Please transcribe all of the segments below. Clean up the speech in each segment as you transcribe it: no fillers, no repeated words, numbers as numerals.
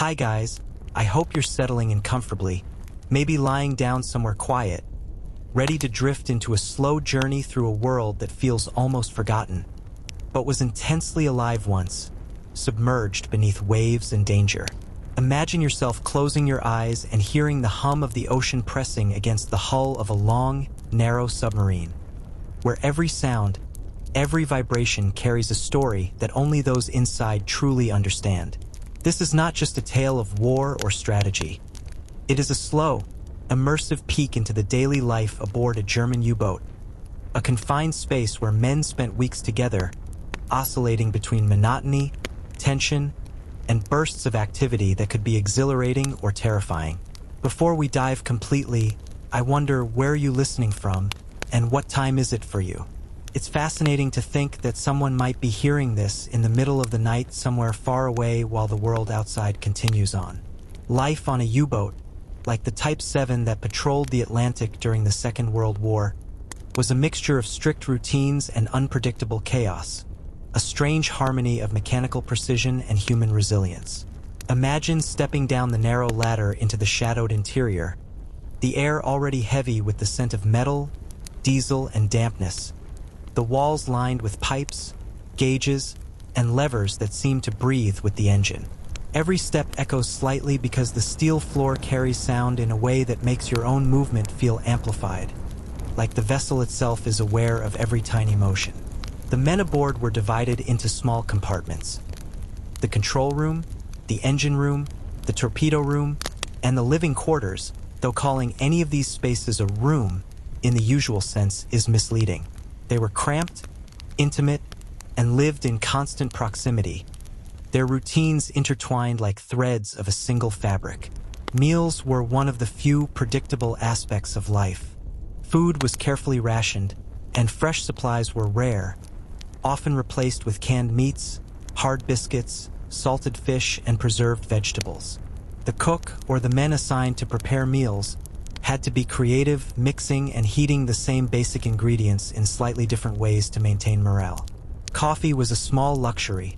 Hi guys, I hope you're settling in comfortably, maybe lying down somewhere quiet, ready to drift into a slow journey through a world that feels almost forgotten, but was intensely alive once, submerged beneath waves and danger. Imagine yourself closing your eyes and hearing the hum of the ocean pressing against the hull of a long, narrow submarine, where every sound, every vibration carries a story that only those inside truly understand. This is not just a tale of war or strategy. It is a slow, immersive peek into the daily life aboard a German U-boat, a confined space where men spent weeks together, oscillating between monotony, tension, and bursts of activity that could be exhilarating or terrifying. Before we dive completely, I wonder where you're listening from and what time is it for you? It's fascinating to think that someone might be hearing this in the middle of the night somewhere far away while the world outside continues on. Life on a U-boat, like the Type 7 that patrolled the Atlantic during the Second World War, was a mixture of strict routines and unpredictable chaos, a strange harmony of mechanical precision and human resilience. Imagine stepping down the narrow ladder into the shadowed interior, the air already heavy with the scent of metal, diesel, and dampness, the walls lined with pipes, gauges, and levers that seem to breathe with the engine. Every step echoes slightly because the steel floor carries sound in a way that makes your own movement feel amplified, like the vessel itself is aware of every tiny motion. The men aboard were divided into small compartments: the control room, the engine room, the torpedo room, and the living quarters, though calling any of these spaces a room in the usual sense is misleading. They were cramped, intimate, and lived in constant proximity, their routines intertwined like threads of a single fabric. Meals were one of the few predictable aspects of life. Food was carefully rationed, and fresh supplies were rare, often replaced with canned meats, hard biscuits, salted fish, and preserved vegetables. The cook, or the men assigned to prepare meals, had to be creative, mixing and heating the same basic ingredients in slightly different ways to maintain morale. Coffee was a small luxury,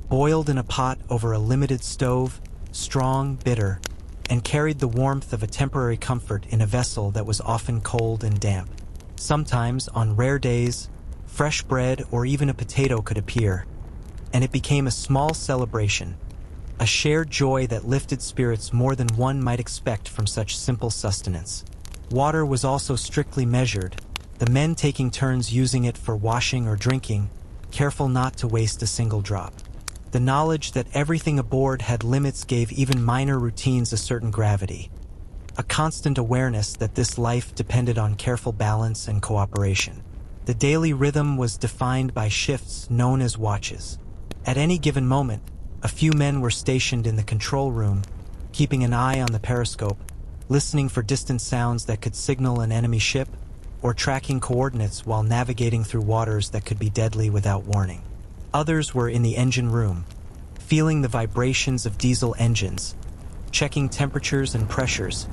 boiled in a pot over a limited stove, strong, bitter, and carried the warmth of a temporary comfort in a vessel that was often cold and damp. Sometimes, on rare days, fresh bread or even a potato could appear, and it became a small celebration, a shared joy that lifted spirits more than one might expect from such simple sustenance. Water was also strictly measured, the men taking turns using it for washing or drinking, careful not to waste a single drop. The knowledge that everything aboard had limits gave even minor routines a certain gravity, a constant awareness that this life depended on careful balance and cooperation. The daily rhythm was defined by shifts known as watches. At any given moment, a few men were stationed in the control room, keeping an eye on the periscope, listening for distant sounds that could signal an enemy ship, or tracking coordinates while navigating through waters that could be deadly without warning. Others were in the engine room, feeling the vibrations of diesel engines, checking temperatures and pressures,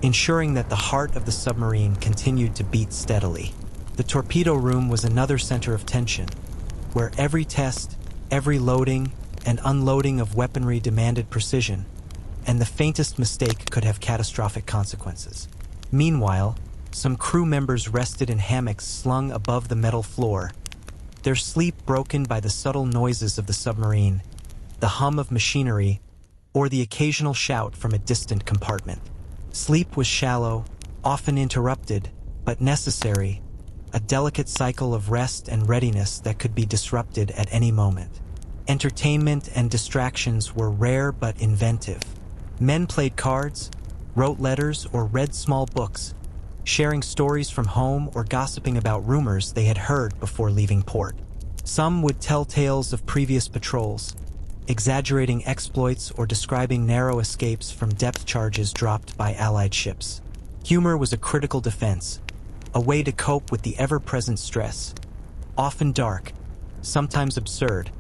ensuring that the heart of the submarine continued to beat steadily. The torpedo room was another center of tension, where every test, every loading, and unloading of weaponry demanded precision, and the faintest mistake could have catastrophic consequences. Meanwhile, some crew members rested in hammocks slung above the metal floor, their sleep broken by the subtle noises of the submarine, the hum of machinery, or the occasional shout from a distant compartment. Sleep was shallow, often interrupted, but necessary, a delicate cycle of rest and readiness that could be disrupted at any moment. Entertainment and distractions were rare but inventive. Men played cards, wrote letters, or read small books, sharing stories from home or gossiping about rumors they had heard before leaving port. Some would tell tales of previous patrols, exaggerating exploits or describing narrow escapes from depth charges dropped by Allied ships. Humor was a critical defense, a way to cope with the ever-present stress, often dark, sometimes absurd,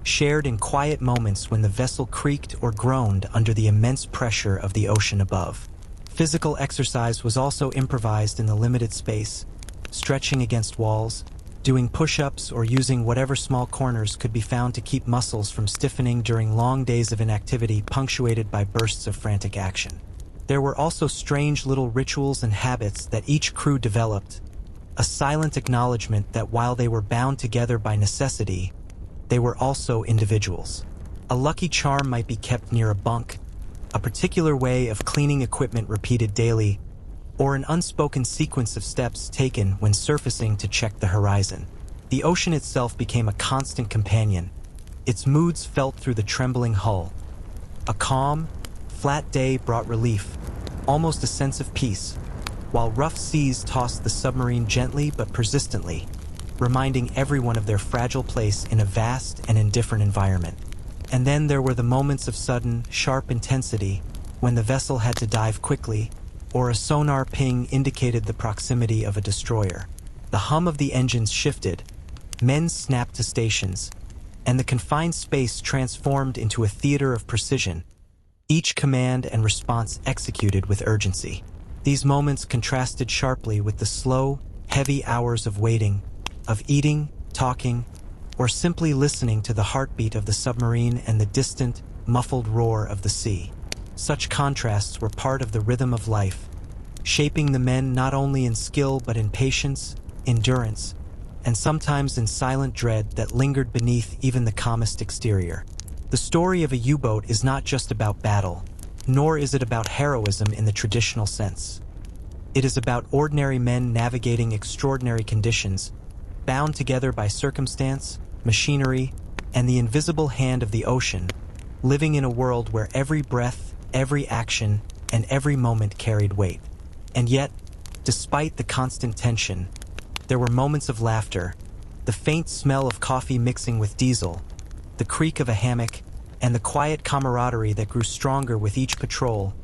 shared in quiet moments when the vessel creaked or groaned under the immense pressure of the ocean above. Physical exercise was also improvised in the limited space, stretching against walls, doing push-ups or using whatever small corners could be found to keep muscles from stiffening during long days of inactivity punctuated by bursts of frantic action. There were also strange little rituals and habits that each crew developed, a silent acknowledgement that while they were bound together by necessity, they were also individuals. A lucky charm might be kept near a bunk, a particular way of cleaning equipment repeated daily, or an unspoken sequence of steps taken when surfacing to check the horizon. The ocean itself became a constant companion, its moods felt through the trembling hull. A calm, flat day brought relief, almost a sense of peace, while rough seas tossed the submarine gently but persistently, reminding everyone of their fragile place in a vast and indifferent environment. And then there were the moments of sudden, sharp intensity, when the vessel had to dive quickly, or a sonar ping indicated the proximity of a destroyer. The hum of the engines shifted, men snapped to stations, and the confined space transformed into a theater of precision, each command and response executed with urgency. These moments contrasted sharply with the slow, heavy hours of waiting, of eating, talking, or simply listening to the heartbeat of the submarine and the distant, muffled roar of the sea. Such contrasts were part of the rhythm of life, shaping the men not only in skill but in patience, endurance, and sometimes in silent dread that lingered beneath even the calmest exterior. The story of a U-boat is not just about battle, nor is it about heroism in the traditional sense. It is about ordinary men navigating extraordinary conditions, bound together by circumstance, machinery, and the invisible hand of the ocean, living in a world where every breath, every action, and every moment carried weight. And yet, despite the constant tension, there were moments of laughter, the faint smell of coffee mixing with diesel, the creak of a hammock, and the quiet camaraderie that grew stronger with each patrol,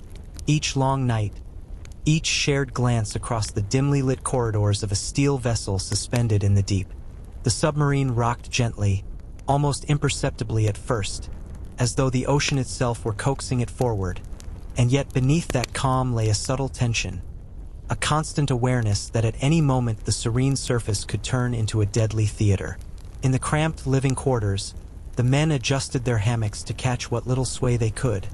each long night, each shared glance across the dimly lit corridors of a steel vessel suspended in the deep. The submarine rocked gently, almost imperceptibly at first, as though the ocean itself were coaxing it forward, and yet beneath that calm lay a subtle tension, a constant awareness that at any moment the serene surface could turn into a deadly theater. In the cramped living quarters, the men adjusted their hammocks to catch what little sway they could,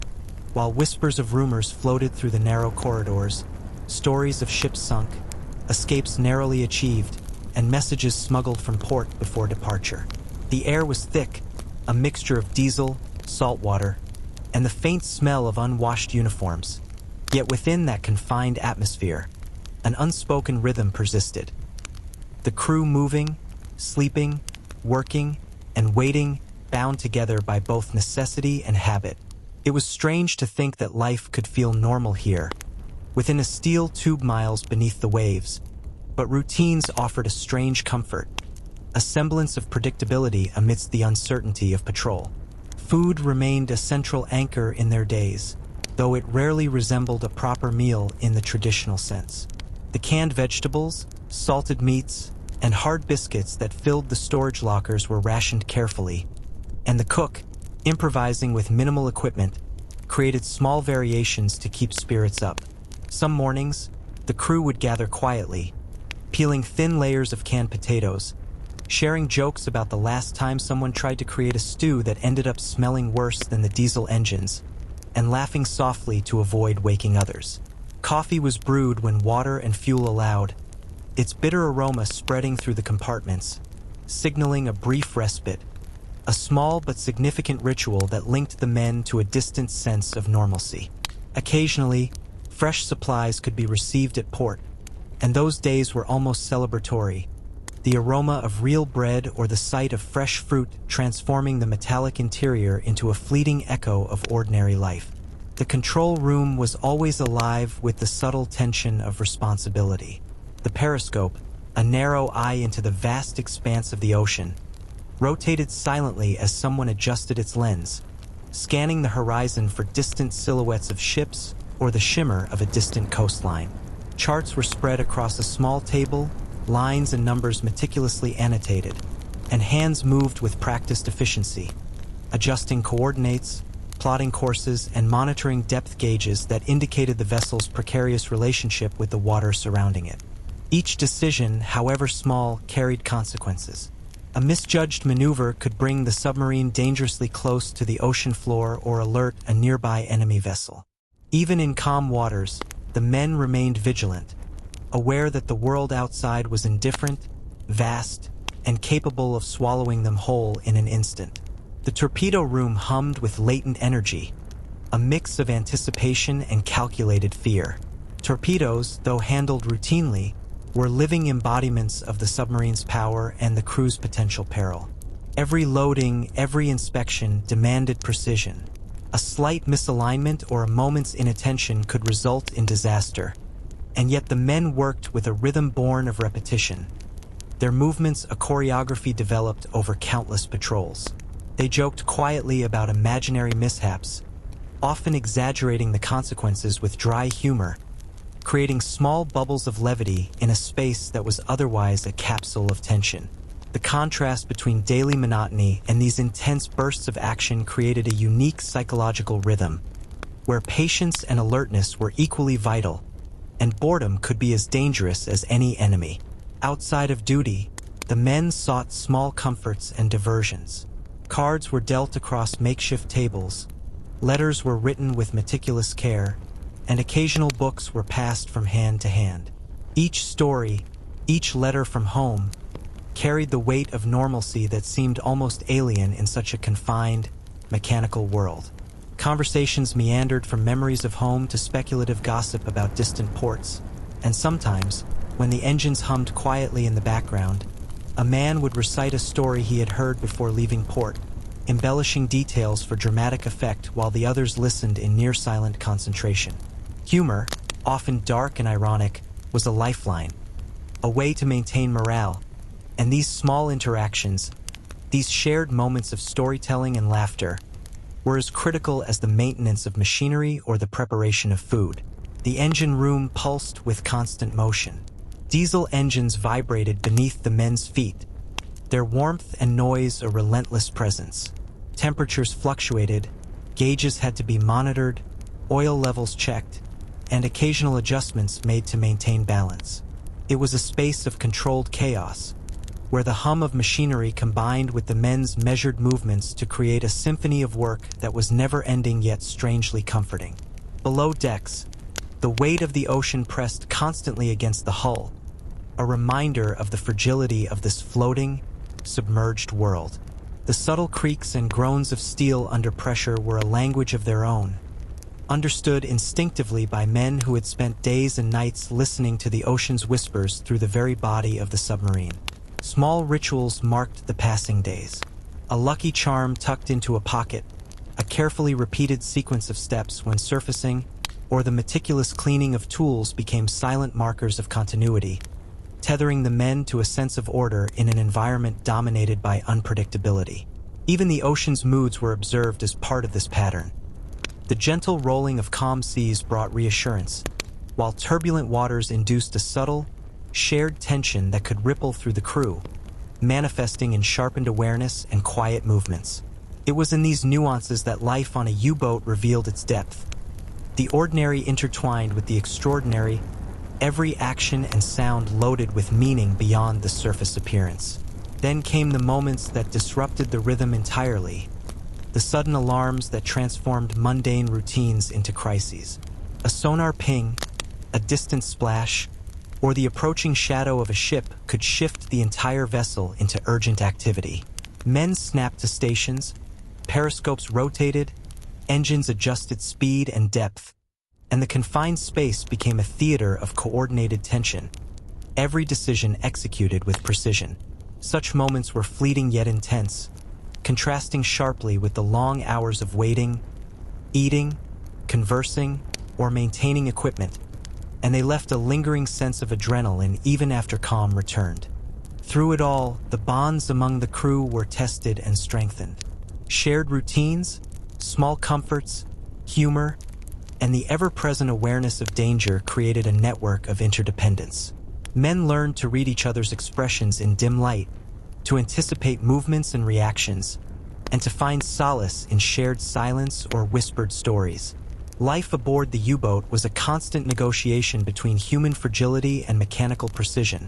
while whispers of rumors floated through the narrow corridors, stories of ships sunk, escapes narrowly achieved, and messages smuggled from port before departure. The air was thick, a mixture of diesel, salt water, and the faint smell of unwashed uniforms. Yet within that confined atmosphere, an unspoken rhythm persisted. The crew moving, sleeping, working, and waiting, bound together by both necessity and habit. It was strange to think that life could feel normal here, within a steel tube miles beneath the waves, but routines offered a strange comfort, a semblance of predictability amidst the uncertainty of patrol. Food remained a central anchor in their days, though it rarely resembled a proper meal in the traditional sense. The canned vegetables, salted meats, and hard biscuits that filled the storage lockers were rationed carefully, and the cook, improvising with minimal equipment, created small variations to keep spirits up. Some mornings, the crew would gather quietly, peeling thin layers of canned potatoes, sharing jokes about the last time someone tried to create a stew that ended up smelling worse than the diesel engines, and laughing softly to avoid waking others. Coffee was brewed when water and fuel allowed, its bitter aroma spreading through the compartments, signaling a brief respite, a small but significant ritual that linked the men to a distant sense of normalcy. Occasionally, fresh supplies could be received at port, and those days were almost celebratory, the aroma of real bread or the sight of fresh fruit transforming the metallic interior into a fleeting echo of ordinary life. The control room was always alive with the subtle tension of responsibility. The periscope, a narrow eye into the vast expanse of the ocean, rotated silently as someone adjusted its lens, scanning the horizon for distant silhouettes of ships or the shimmer of a distant coastline. Charts were spread across a small table, lines and numbers meticulously annotated, and hands moved with practiced efficiency, adjusting coordinates, plotting courses, and monitoring depth gauges that indicated the vessel's precarious relationship with the water surrounding it. Each decision, however small, carried consequences. A misjudged maneuver could bring the submarine dangerously close to the ocean floor or alert a nearby enemy vessel. Even in calm waters, the men remained vigilant, aware that the world outside was indifferent, vast, and capable of swallowing them whole in an instant. The torpedo room hummed with latent energy, a mix of anticipation and calculated fear. Torpedoes, though handled routinely, were living embodiments of the submarine's power and the crew's potential peril. Every loading, every inspection demanded precision. A slight misalignment or a moment's inattention could result in disaster, and yet the men worked with a rhythm born of repetition. Their movements a choreography developed over countless patrols. They joked quietly about imaginary mishaps, often exaggerating the consequences with dry humor, creating small bubbles of levity in a space that was otherwise a capsule of tension. The contrast between daily monotony and these intense bursts of action created a unique psychological rhythm, where patience and alertness were equally vital, and boredom could be as dangerous as any enemy. Outside of duty, the men sought small comforts and diversions. Cards were dealt across makeshift tables, letters were written with meticulous care, and occasional books were passed from hand to hand. Each story, each letter from home, carried the weight of normalcy that seemed almost alien in such a confined, mechanical world. Conversations meandered from memories of home to speculative gossip about distant ports, and sometimes, when the engines hummed quietly in the background, a man would recite a story he had heard before leaving port, embellishing details for dramatic effect while the others listened in near-silent concentration. Humor, often dark and ironic, was a lifeline, a way to maintain morale, and these small interactions, these shared moments of storytelling and laughter, were as critical as the maintenance of machinery or the preparation of food. The engine room pulsed with constant motion. Diesel engines vibrated beneath the men's feet, their warmth and noise a relentless presence. Temperatures fluctuated, gauges had to be monitored, oil levels checked, and occasional adjustments made to maintain balance. It was a space of controlled chaos, where the hum of machinery combined with the men's measured movements to create a symphony of work that was never-ending yet strangely comforting. Below decks, the weight of the ocean pressed constantly against the hull, a reminder of the fragility of this floating, submerged world. The subtle creaks and groans of steel under pressure were a language of their own, understood instinctively by men who had spent days and nights listening to the ocean's whispers through the very body of the submarine. Small rituals marked the passing days. A lucky charm tucked into a pocket, a carefully repeated sequence of steps when surfacing, or the meticulous cleaning of tools became silent markers of continuity, tethering the men to a sense of order in an environment dominated by unpredictability. Even the ocean's moods were observed as part of this pattern. The gentle rolling of calm seas brought reassurance, while turbulent waters induced a subtle, shared tension that could ripple through the crew, manifesting in sharpened awareness and quiet movements. It was in these nuances that life on a U-boat revealed its depth. The ordinary intertwined with the extraordinary, every action and sound loaded with meaning beyond the surface appearance. Then came the moments that disrupted the rhythm entirely, the sudden alarms that transformed mundane routines into crises. A sonar ping, a distant splash, or the approaching shadow of a ship could shift the entire vessel into urgent activity. Men snapped to stations, periscopes rotated, engines adjusted speed and depth, and the confined space became a theater of coordinated tension, every decision executed with precision. Such moments were fleeting yet intense, contrasting sharply with the long hours of waiting, eating, conversing, or maintaining equipment, and they left a lingering sense of adrenaline even after calm returned. Through it all, the bonds among the crew were tested and strengthened. Shared routines, small comforts, humor, and the ever-present awareness of danger created a network of interdependence. Men learned to read each other's expressions in dim light, to anticipate movements and reactions, and to find solace in shared silence or whispered stories. Life aboard the U-boat was a constant negotiation between human fragility and mechanical precision,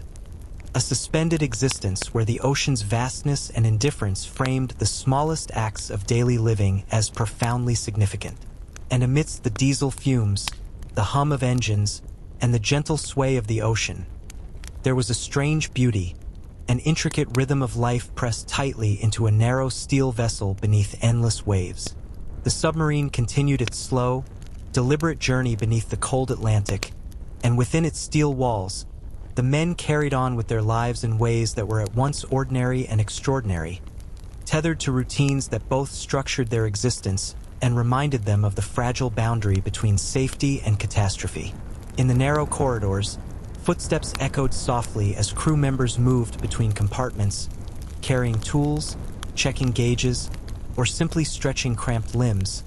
a suspended existence where the ocean's vastness and indifference framed the smallest acts of daily living as profoundly significant. And amidst the diesel fumes, the hum of engines, and the gentle sway of the ocean, there was a strange beauty, an intricate rhythm of life pressed tightly into a narrow steel vessel beneath endless waves. The submarine continued its slow, deliberate journey beneath the cold Atlantic, and within its steel walls, the men carried on with their lives in ways that were at once ordinary and extraordinary, tethered to routines that both structured their existence and reminded them of the fragile boundary between safety and catastrophe. In the narrow corridors, footsteps echoed softly as crew members moved between compartments, carrying tools, checking gauges, or simply stretching cramped limbs,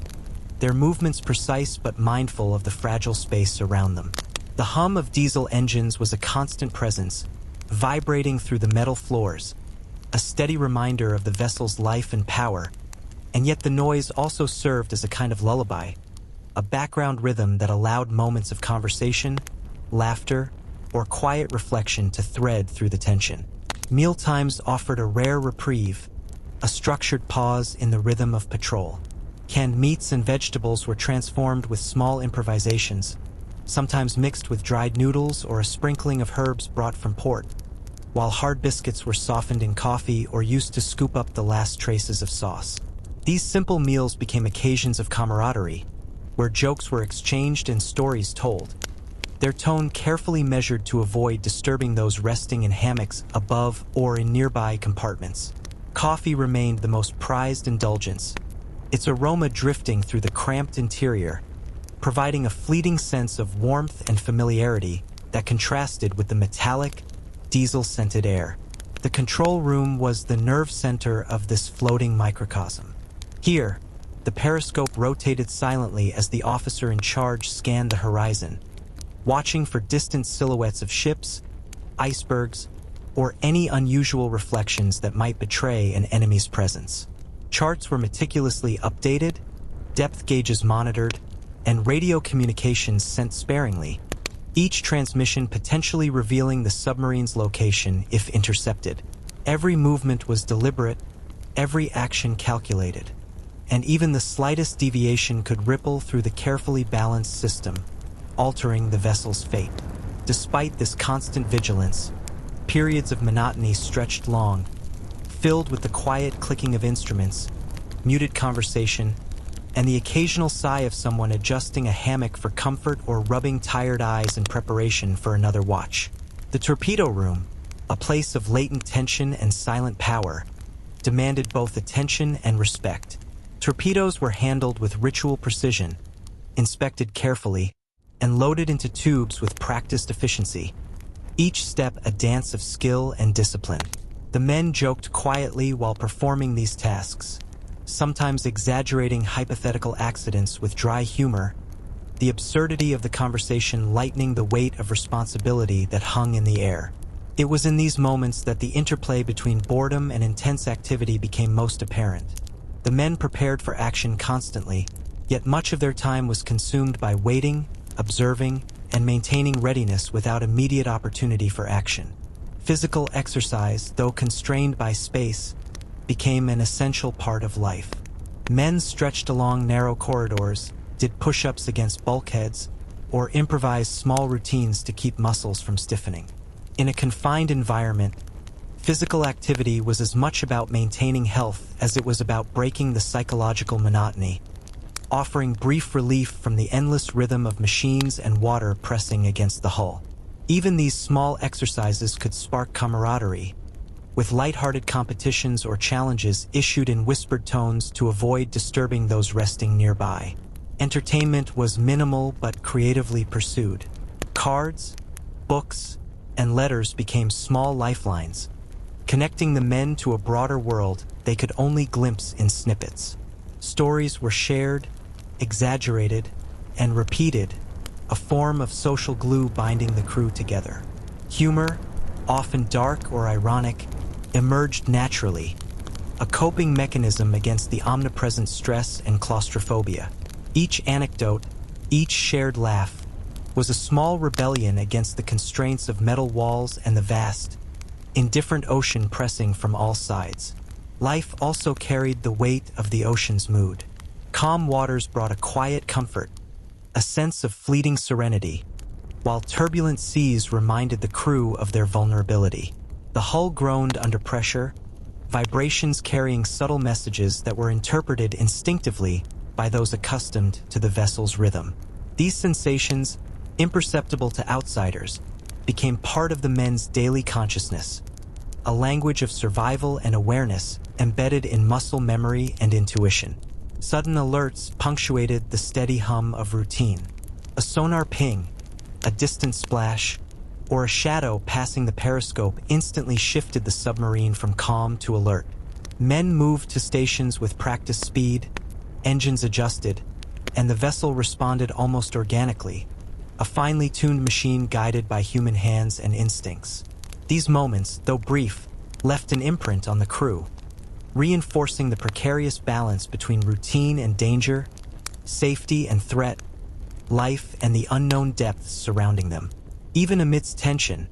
their movements precise but mindful of the fragile space around them. The hum of diesel engines was a constant presence, vibrating through the metal floors, a steady reminder of the vessel's life and power, and yet the noise also served as a kind of lullaby, a background rhythm that allowed moments of conversation, laughter, or quiet reflection to thread through the tension. Mealtimes offered a rare reprieve, a structured pause in the rhythm of patrol. Canned meats and vegetables were transformed with small improvisations, sometimes mixed with dried noodles or a sprinkling of herbs brought from port, while hard biscuits were softened in coffee or used to scoop up the last traces of sauce. These simple meals became occasions of camaraderie, where jokes were exchanged and stories told, their tone carefully measured to avoid disturbing those resting in hammocks above or in nearby compartments. Coffee remained the most prized indulgence, its aroma drifting through the cramped interior, providing a fleeting sense of warmth and familiarity that contrasted with the metallic, diesel-scented air. The control room was the nerve center of this floating microcosm. Here, the periscope rotated silently as the officer in charge scanned the horizon, watching for distant silhouettes of ships, icebergs, or any unusual reflections that might betray an enemy's presence. Charts were meticulously updated, depth gauges monitored, and radio communications sent sparingly, each transmission potentially revealing the submarine's location if intercepted. Every movement was deliberate, every action calculated, and even the slightest deviation could ripple through the carefully balanced system, altering the vessel's fate. Despite this constant vigilance, periods of monotony stretched long, filled with the quiet clicking of instruments, muted conversation, and the occasional sigh of someone adjusting a hammock for comfort or rubbing tired eyes in preparation for another watch. The torpedo room, a place of latent tension and silent power, demanded both attention and respect. Torpedoes were handled with ritual precision, inspected carefully, and loaded into tubes with practiced efficiency, each step a dance of skill and discipline. The men joked quietly while performing these tasks, sometimes exaggerating hypothetical accidents with dry humor, the absurdity of the conversation lightening the weight of responsibility that hung in the air. It was in these moments that the interplay between boredom and intense activity became most apparent. The men prepared for action constantly, yet much of their time was consumed by waiting, observing, and maintaining readiness without immediate opportunity for action. Physical exercise, though constrained by space, became an essential part of life. Men stretched along narrow corridors, did push-ups against bulkheads, or improvised small routines to keep muscles from stiffening. In a confined environment, physical activity was as much about maintaining health as it was about breaking the psychological monotony, offering brief relief from the endless rhythm of machines and water pressing against the hull. Even these small exercises could spark camaraderie, with light-hearted competitions or challenges issued in whispered tones to avoid disturbing those resting nearby. Entertainment was minimal but creatively pursued. Cards, books, and letters became small lifelines, connecting the men to a broader world they could only glimpse in snippets. Stories were shared, exaggerated, and repeated, a form of social glue binding the crew together. Humor, often dark or ironic, emerged naturally, a coping mechanism against the omnipresent stress and claustrophobia. Each anecdote, Each shared laugh was a small rebellion against the constraints of metal walls and the vast, indifferent ocean pressing from all sides. Life also carried the weight of the ocean's mood. Calm waters brought a quiet comfort, a sense of fleeting serenity, while turbulent seas reminded the crew of their vulnerability. The hull groaned under pressure, vibrations carrying subtle messages that were interpreted instinctively by those accustomed to the vessel's rhythm. These sensations, imperceptible to outsiders, became part of the men's daily consciousness, a language of survival and awareness embedded in muscle memory and intuition. Sudden alerts punctuated the steady hum of routine. A sonar ping, a distant splash, or a shadow passing the periscope instantly shifted the submarine from calm to alert. Men moved to stations with practiced speed, engines adjusted, and the vessel responded almost organically, a finely tuned machine guided by human hands and instincts. These moments, though brief, left an imprint on the crew, reinforcing the precarious balance between routine and danger, safety and threat, life and the unknown depths surrounding them. Even amidst tension,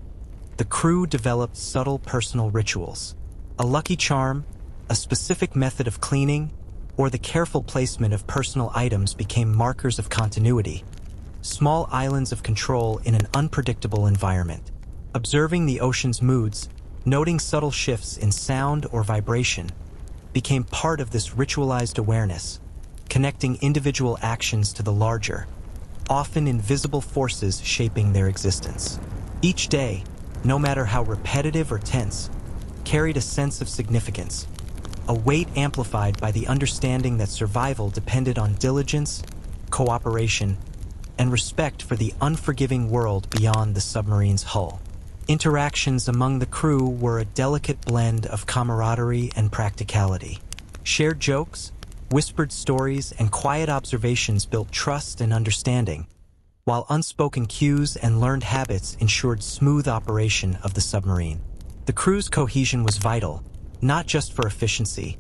the crew developed subtle personal rituals. A lucky charm, a specific method of cleaning, or the careful placement of personal items became markers of continuity, small islands of control in an unpredictable environment. Observing the ocean's moods, noting subtle shifts in sound or vibration, became part of this ritualized awareness, connecting individual actions to the larger, often invisible forces shaping their existence. Each day, no matter how repetitive or tense, carried a sense of significance, a weight amplified by the understanding that survival depended on diligence, cooperation, and respect for the unforgiving world beyond the submarine's hull. Interactions among the crew were a delicate blend of camaraderie and practicality. Shared jokes, whispered stories, and quiet observations built trust and understanding, while unspoken cues and learned habits ensured smooth operation of the submarine. The crew's cohesion was vital, not just for efficiency,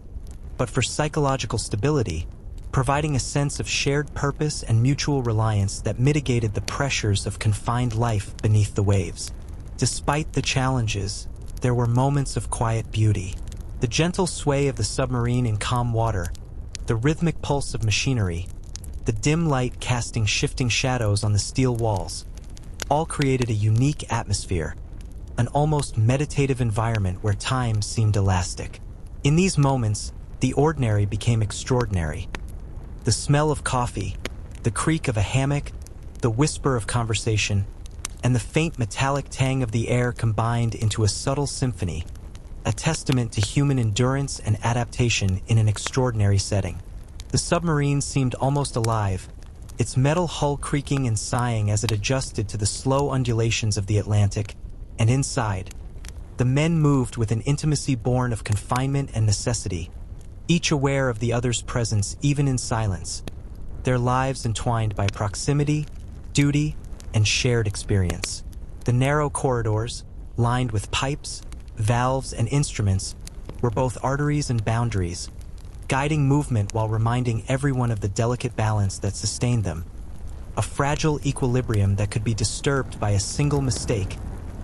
but for psychological stability, providing a sense of shared purpose and mutual reliance that mitigated the pressures of confined life beneath the waves. Despite the challenges, there were moments of quiet beauty. The gentle sway of the submarine in calm water, the rhythmic pulse of machinery, the dim light casting shifting shadows on the steel walls, all created a unique atmosphere, an almost meditative environment where time seemed elastic. In these moments, the ordinary became extraordinary. The smell of coffee, the creak of a hammock, the whisper of conversation, and the faint metallic tang of the air combined into a subtle symphony, a testament to human endurance and adaptation in an extraordinary setting. The submarine seemed almost alive, its metal hull creaking and sighing as it adjusted to the slow undulations of the Atlantic, and inside, the men moved with an intimacy born of confinement and necessity, each aware of the other's presence even in silence, their lives entwined by proximity, duty, and shared experience. The narrow corridors, lined with pipes, valves, and instruments, were both arteries and boundaries, guiding movement while reminding everyone of the delicate balance that sustained them, a fragile equilibrium that could be disturbed by a single mistake,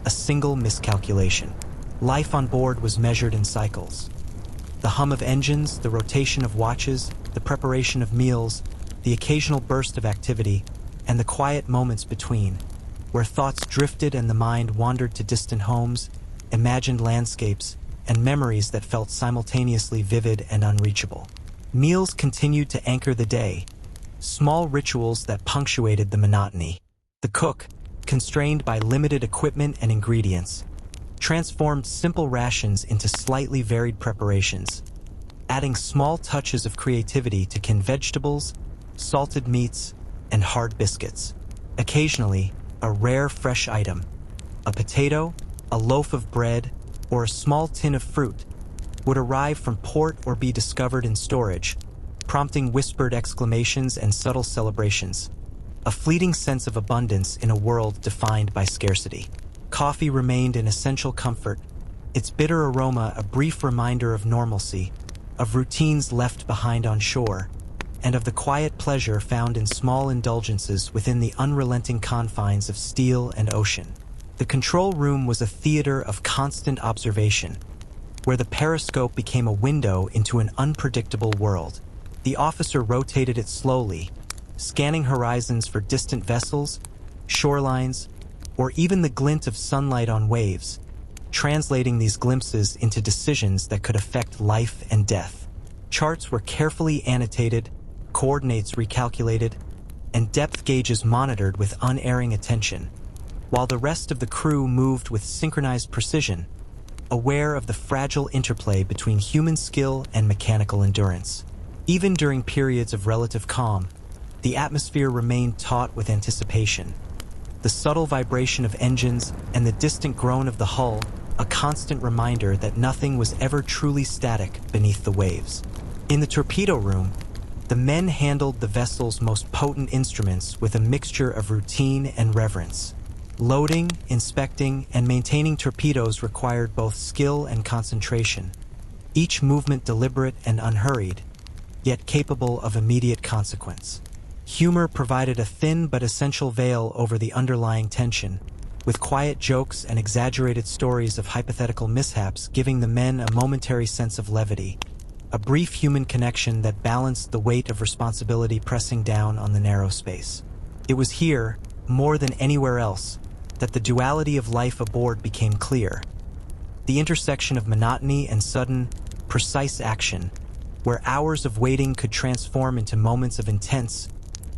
a single miscalculation. Life on board was measured in cycles. The hum of engines, the rotation of watches, the preparation of meals, the occasional burst of activity, and the quiet moments between, where thoughts drifted and the mind wandered to distant homes, imagined landscapes, and memories that felt simultaneously vivid and unreachable. Meals continued to anchor the day, small rituals that punctuated the monotony. The cook, constrained by limited equipment and ingredients, transformed simple rations into slightly varied preparations, adding small touches of creativity to canned vegetables, salted meats, and hard biscuits. Occasionally, a rare fresh item, a potato, a loaf of bread, or a small tin of fruit, would arrive from port or be discovered in storage, prompting whispered exclamations and subtle celebrations, a fleeting sense of abundance in a world defined by scarcity. Coffee remained an essential comfort, its bitter aroma a brief reminder of normalcy, of routines left behind on shore, and of the quiet pleasure found in small indulgences within the unrelenting confines of steel and ocean. The control room was a theater of constant observation, where the periscope became a window into an unpredictable world. The officer rotated it slowly, scanning horizons for distant vessels, shorelines, or even the glint of sunlight on waves, translating these glimpses into decisions that could affect life and death. Charts were carefully annotated, coordinates recalculated, and depth gauges monitored with unerring attention, while the rest of the crew moved with synchronized precision, aware of the fragile interplay between human skill and mechanical endurance. Even during periods of relative calm, the atmosphere remained taut with anticipation. The subtle vibration of engines and the distant groan of the hull, a constant reminder that nothing was ever truly static beneath the waves. In the torpedo room, the men handled the vessel's most potent instruments with a mixture of routine and reverence. Loading, inspecting, and maintaining torpedoes required both skill and concentration, each movement deliberate and unhurried, yet capable of immediate consequence. Humor provided a thin but essential veil over the underlying tension, with quiet jokes and exaggerated stories of hypothetical mishaps giving the men a momentary sense of levity, a brief human connection that balanced the weight of responsibility pressing down on the narrow space. It was here, more than anywhere else, that the duality of life aboard became clear. The intersection of monotony and sudden, precise action, where hours of waiting could transform into moments of intense,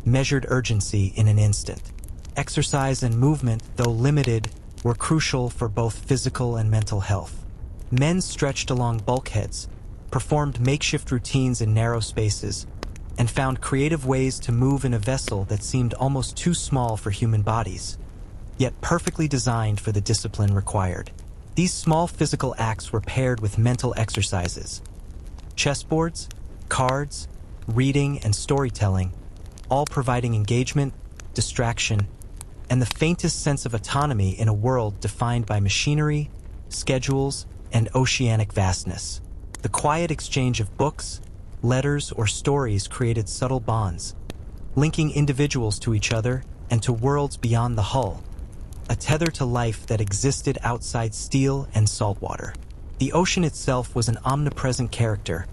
measured urgency in an instant. Exercise and movement, though limited, were crucial for both physical and mental health. Men stretched along bulkheads, performed makeshift routines in narrow spaces, and found creative ways to move in a vessel that seemed almost too small for human bodies, yet perfectly designed for the discipline required. These small physical acts were paired with mental exercises. Chessboards, cards, reading, and storytelling, all providing engagement, distraction, and the faintest sense of autonomy in a world defined by machinery, schedules, and oceanic vastness. The quiet exchange of books, letters, or stories created subtle bonds, linking individuals to each other and to worlds beyond the hull, a tether to life that existed outside steel and saltwater. The ocean itself was an omnipresent character,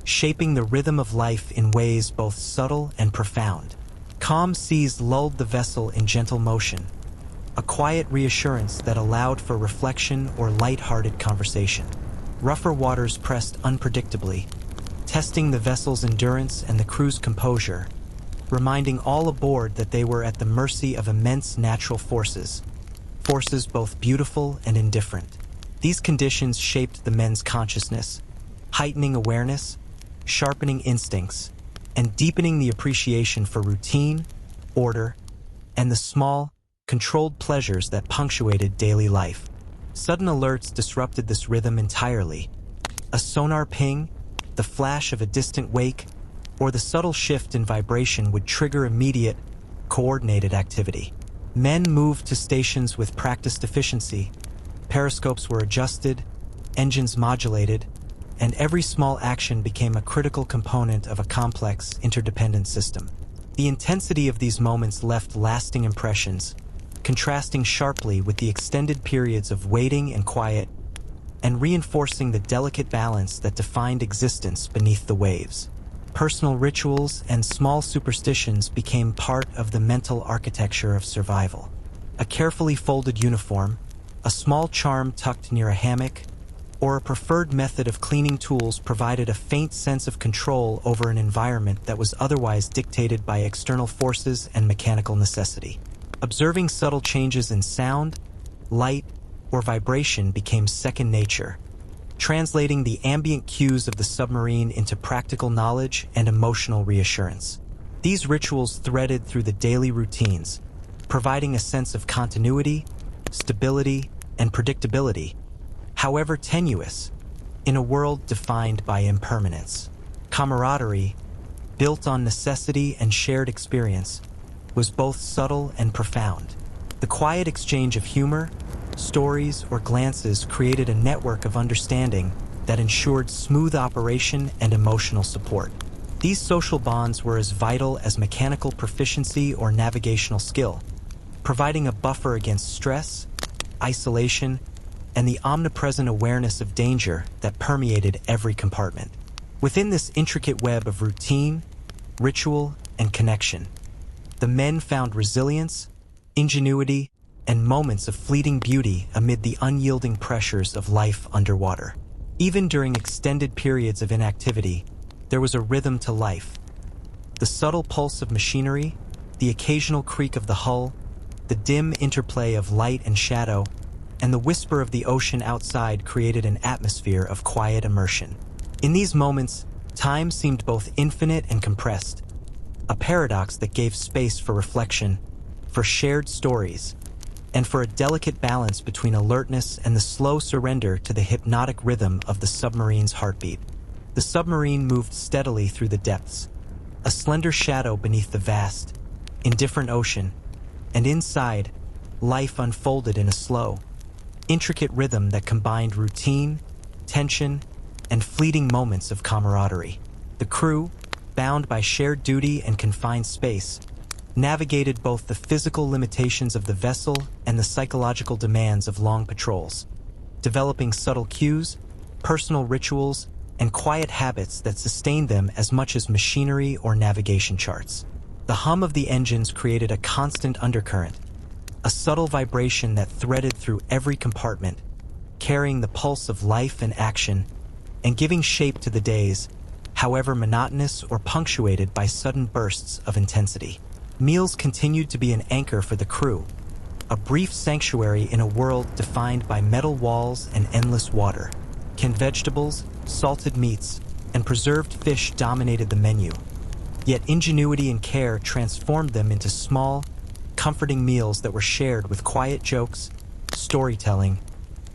shaping the rhythm of life in ways both subtle and profound. Calm seas lulled the vessel in gentle motion, a quiet reassurance that allowed for reflection or light-hearted conversation. Rougher waters pressed unpredictably, testing the vessel's endurance and the crew's composure, reminding all aboard that they were at the mercy of immense natural forces both beautiful and indifferent. These conditions shaped the men's consciousness, heightening awareness, sharpening instincts, and deepening the appreciation for routine, order, and the small, controlled pleasures that punctuated daily life. Sudden alerts disrupted this rhythm entirely. A sonar ping, the flash of a distant wake, or the subtle shift in vibration would trigger immediate, coordinated activity. Men moved to stations with practiced efficiency. Periscopes were adjusted, engines modulated, and every small action became a critical component of a complex, interdependent system. The intensity of these moments left lasting impressions, contrasting sharply with the extended periods of waiting and quiet, and reinforcing the delicate balance that defined existence beneath the waves. Personal rituals and small superstitions became part of the mental architecture of survival. A carefully folded uniform, a small charm tucked near a hammock, or a preferred method of cleaning tools provided a faint sense of control over an environment that was otherwise dictated by external forces and mechanical necessity. Observing subtle changes in sound, light, or vibration became second nature, translating the ambient cues of the submarine into practical knowledge and emotional reassurance. These rituals threaded through the daily routines, providing a sense of continuity, stability, and predictability, however tenuous, in a world defined by impermanence. Camaraderie, built on necessity and shared experience, was both subtle and profound. The quiet exchange of humor, stories, or glances created a network of understanding that ensured smooth operation and emotional support. These social bonds were as vital as mechanical proficiency or navigational skill, providing a buffer against stress, isolation, and the omnipresent awareness of danger that permeated every compartment. Within this intricate web of routine, ritual, and connection, the men found resilience, ingenuity, and moments of fleeting beauty amid the unyielding pressures of life underwater. Even during extended periods of inactivity, there was a rhythm to life. The subtle pulse of machinery, the occasional creak of the hull, the dim interplay of light and shadow, and the whisper of the ocean outside created an atmosphere of quiet immersion. In these moments, time seemed both infinite and compressed, a paradox that gave space for reflection, for shared stories, and for a delicate balance between alertness and the slow surrender to the hypnotic rhythm of the submarine's heartbeat. The submarine moved steadily through the depths, a slender shadow beneath the vast, indifferent ocean, and inside, life unfolded in a slow, intricate rhythm that combined routine, tension, and fleeting moments of camaraderie. The crew, bound by shared duty and confined space, navigated both the physical limitations of the vessel and the psychological demands of long patrols, developing subtle cues, personal rituals, and quiet habits that sustained them as much as machinery or navigation charts. The hum of the engines created a constant undercurrent, a subtle vibration that threaded through every compartment, carrying the pulse of life and action, and giving shape to the days, however monotonous or punctuated by sudden bursts of intensity. Meals continued to be an anchor for the crew, a brief sanctuary in a world defined by metal walls and endless water. Canned vegetables, salted meats, and preserved fish dominated the menu, yet ingenuity and care transformed them into small, comforting meals that were shared with quiet jokes, storytelling,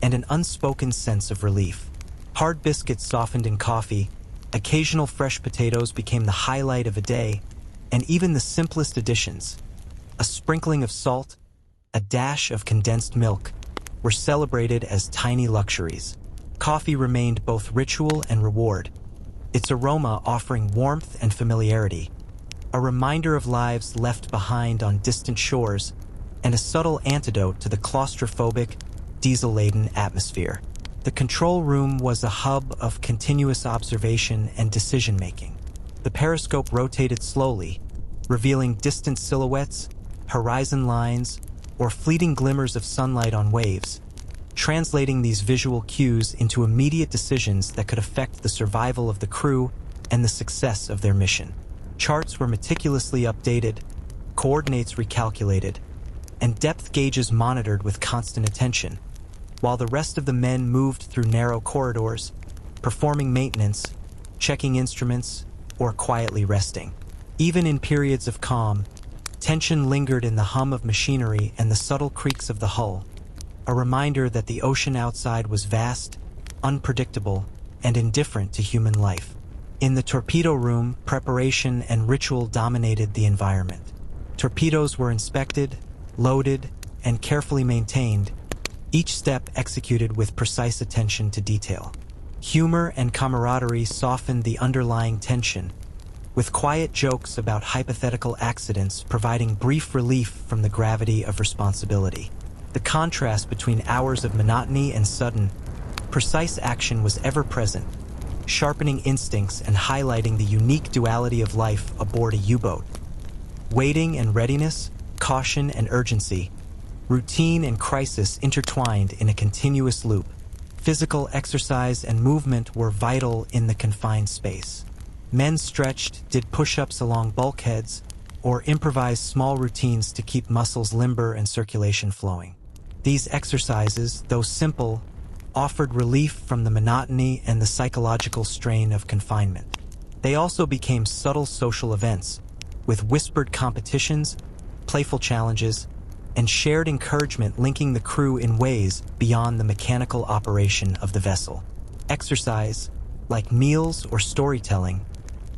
and an unspoken sense of relief. Hard biscuits softened in coffee, occasional fresh potatoes became the highlight of a day, and even the simplest additions, a sprinkling of salt, a dash of condensed milk, were celebrated as tiny luxuries. Coffee remained both ritual and reward, its aroma offering warmth and familiarity, a reminder of lives left behind on distant shores, and a subtle antidote to the claustrophobic, diesel-laden atmosphere. The control room was a hub of continuous observation and decision-making. The periscope rotated slowly, revealing distant silhouettes, horizon lines, or fleeting glimmers of sunlight on waves, translating these visual cues into immediate decisions that could affect the survival of the crew and the success of their mission. Charts were meticulously updated, coordinates recalculated, and depth gauges monitored with constant attention, while the rest of the men moved through narrow corridors, performing maintenance, checking instruments, or quietly resting. Even in periods of calm, tension lingered in the hum of machinery and the subtle creaks of the hull, a reminder that the ocean outside was vast, unpredictable, and indifferent to human life. In the torpedo room, preparation and ritual dominated the environment. Torpedoes were inspected, loaded, and carefully maintained, each step executed with precise attention to detail. Humor and camaraderie softened the underlying tension, with quiet jokes about hypothetical accidents providing brief relief from the gravity of responsibility. The contrast between hours of monotony and sudden, precise action was ever present, sharpening instincts and highlighting the unique duality of life aboard a U-boat. Waiting and readiness, caution and urgency, routine and crisis intertwined in a continuous loop. Physical exercise and movement were vital in the confined space. Men stretched, did push-ups along bulkheads, or improvised small routines to keep muscles limber and circulation flowing. These exercises, though simple, offered relief from the monotony and the psychological strain of confinement. They also became subtle social events, with whispered competitions, playful challenges, and shared encouragement linking the crew in ways beyond the mechanical operation of the vessel. Exercise, like meals or storytelling,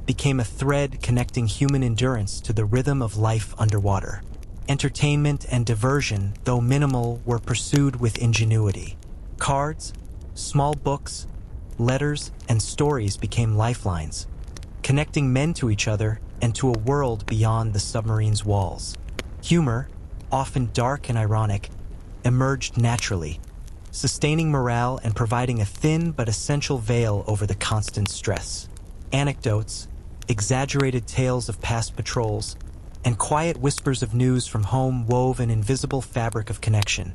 became a thread connecting human endurance to the rhythm of life underwater. Entertainment and diversion, though minimal, were pursued with ingenuity. Cards, small books, letters, and stories became lifelines, connecting men to each other and to a world beyond the submarine's walls. Humor, often dark and ironic, emerged naturally, sustaining morale and providing a thin but essential veil over the constant stress. Anecdotes, exaggerated tales of past patrols, and quiet whispers of news from home wove an invisible fabric of connection,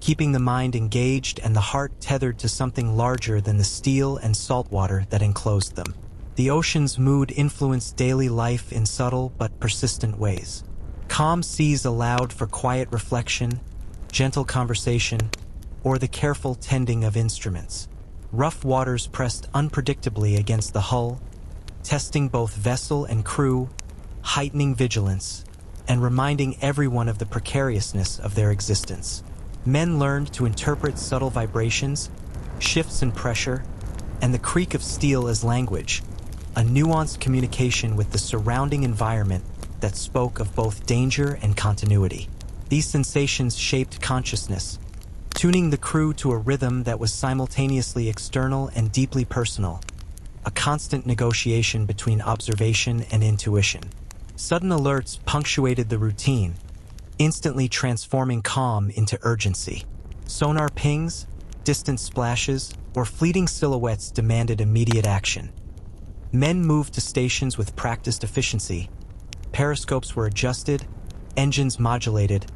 keeping the mind engaged and the heart tethered to something larger than the steel and salt water that enclosed them. The ocean's mood influenced daily life in subtle but persistent ways. Calm seas allowed for quiet reflection, gentle conversation, or the careful tending of instruments. Rough waters pressed unpredictably against the hull, testing both vessel and crew, heightening vigilance, and reminding everyone of the precariousness of their existence. Men learned to interpret subtle vibrations, shifts in pressure, and the creak of steel as language, a nuanced communication with the surrounding environment that spoke of both danger and continuity. These sensations shaped consciousness, tuning the crew to a rhythm that was simultaneously external and deeply personal, a constant negotiation between observation and intuition. Sudden alerts punctuated the routine, instantly transforming calm into urgency. Sonar pings, distant splashes, or fleeting silhouettes demanded immediate action. Men moved to stations with practiced efficiency. Periscopes were adjusted, engines modulated,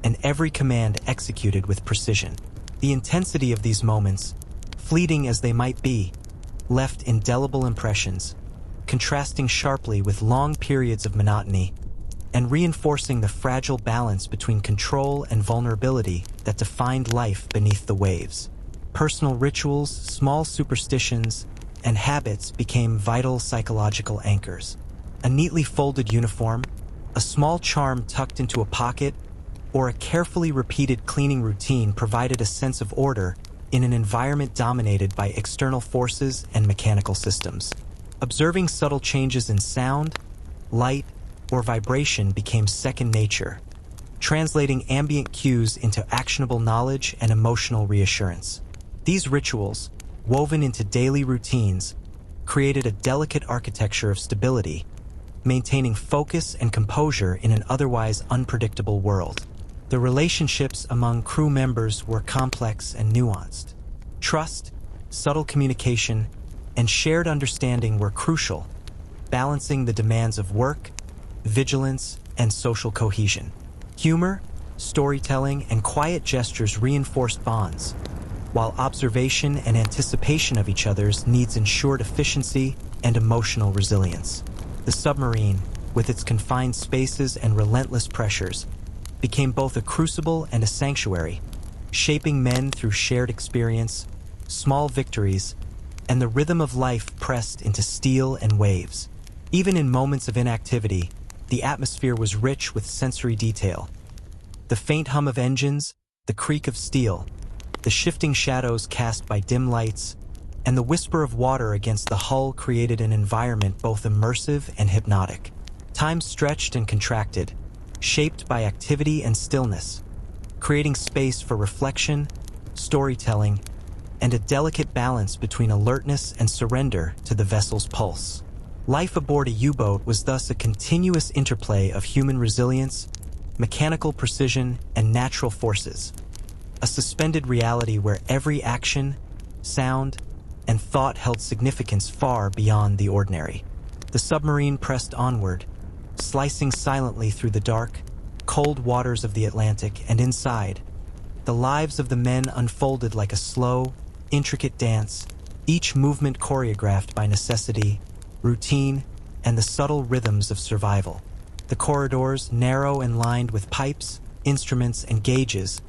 and every command executed with precision. The intensity of these moments, fleeting as they might be, left indelible impressions, contrasting sharply with long periods of monotony and reinforcing the fragile balance between control and vulnerability that defined life beneath the waves. Personal rituals, small superstitions, and habits became vital psychological anchors. A neatly folded uniform, a small charm tucked into a pocket, or a carefully repeated cleaning routine provided a sense of order in an environment dominated by external forces and mechanical systems. Observing subtle changes in sound, light, or vibration became second nature, translating ambient cues into actionable knowledge and emotional reassurance. These rituals, woven into daily routines, created a delicate architecture of stability, maintaining focus and composure in an otherwise unpredictable world. The relationships among crew members were complex and nuanced. Trust, subtle communication, and shared understanding were crucial, balancing the demands of work, vigilance, and social cohesion. Humor, storytelling, and quiet gestures reinforced bonds, while observation and anticipation of each other's needs ensured efficiency and emotional resilience. The submarine, with its confined spaces and relentless pressures, became both a crucible and a sanctuary, shaping men through shared experience, small victories, and the rhythm of life pressed into steel and waves. Even in moments of inactivity, the atmosphere was rich with sensory detail. The faint hum of engines, the creak of steel, the shifting shadows cast by dim lights, and the whisper of water against the hull created an environment both immersive and hypnotic. Time stretched and contracted, shaped by activity and stillness, creating space for reflection, storytelling, and a delicate balance between alertness and surrender to the vessel's pulse. Life aboard a U-boat was thus a continuous interplay of human resilience, mechanical precision, and natural forces, a suspended reality where every action, sound, and thought held significance far beyond the ordinary. The submarine pressed onward, slicing silently through the dark, cold waters of the Atlantic, and inside, the lives of the men unfolded like a slow, intricate dance, each movement choreographed by necessity, routine, and the subtle rhythms of survival. The corridors, narrow and lined with pipes, instruments, and gauges,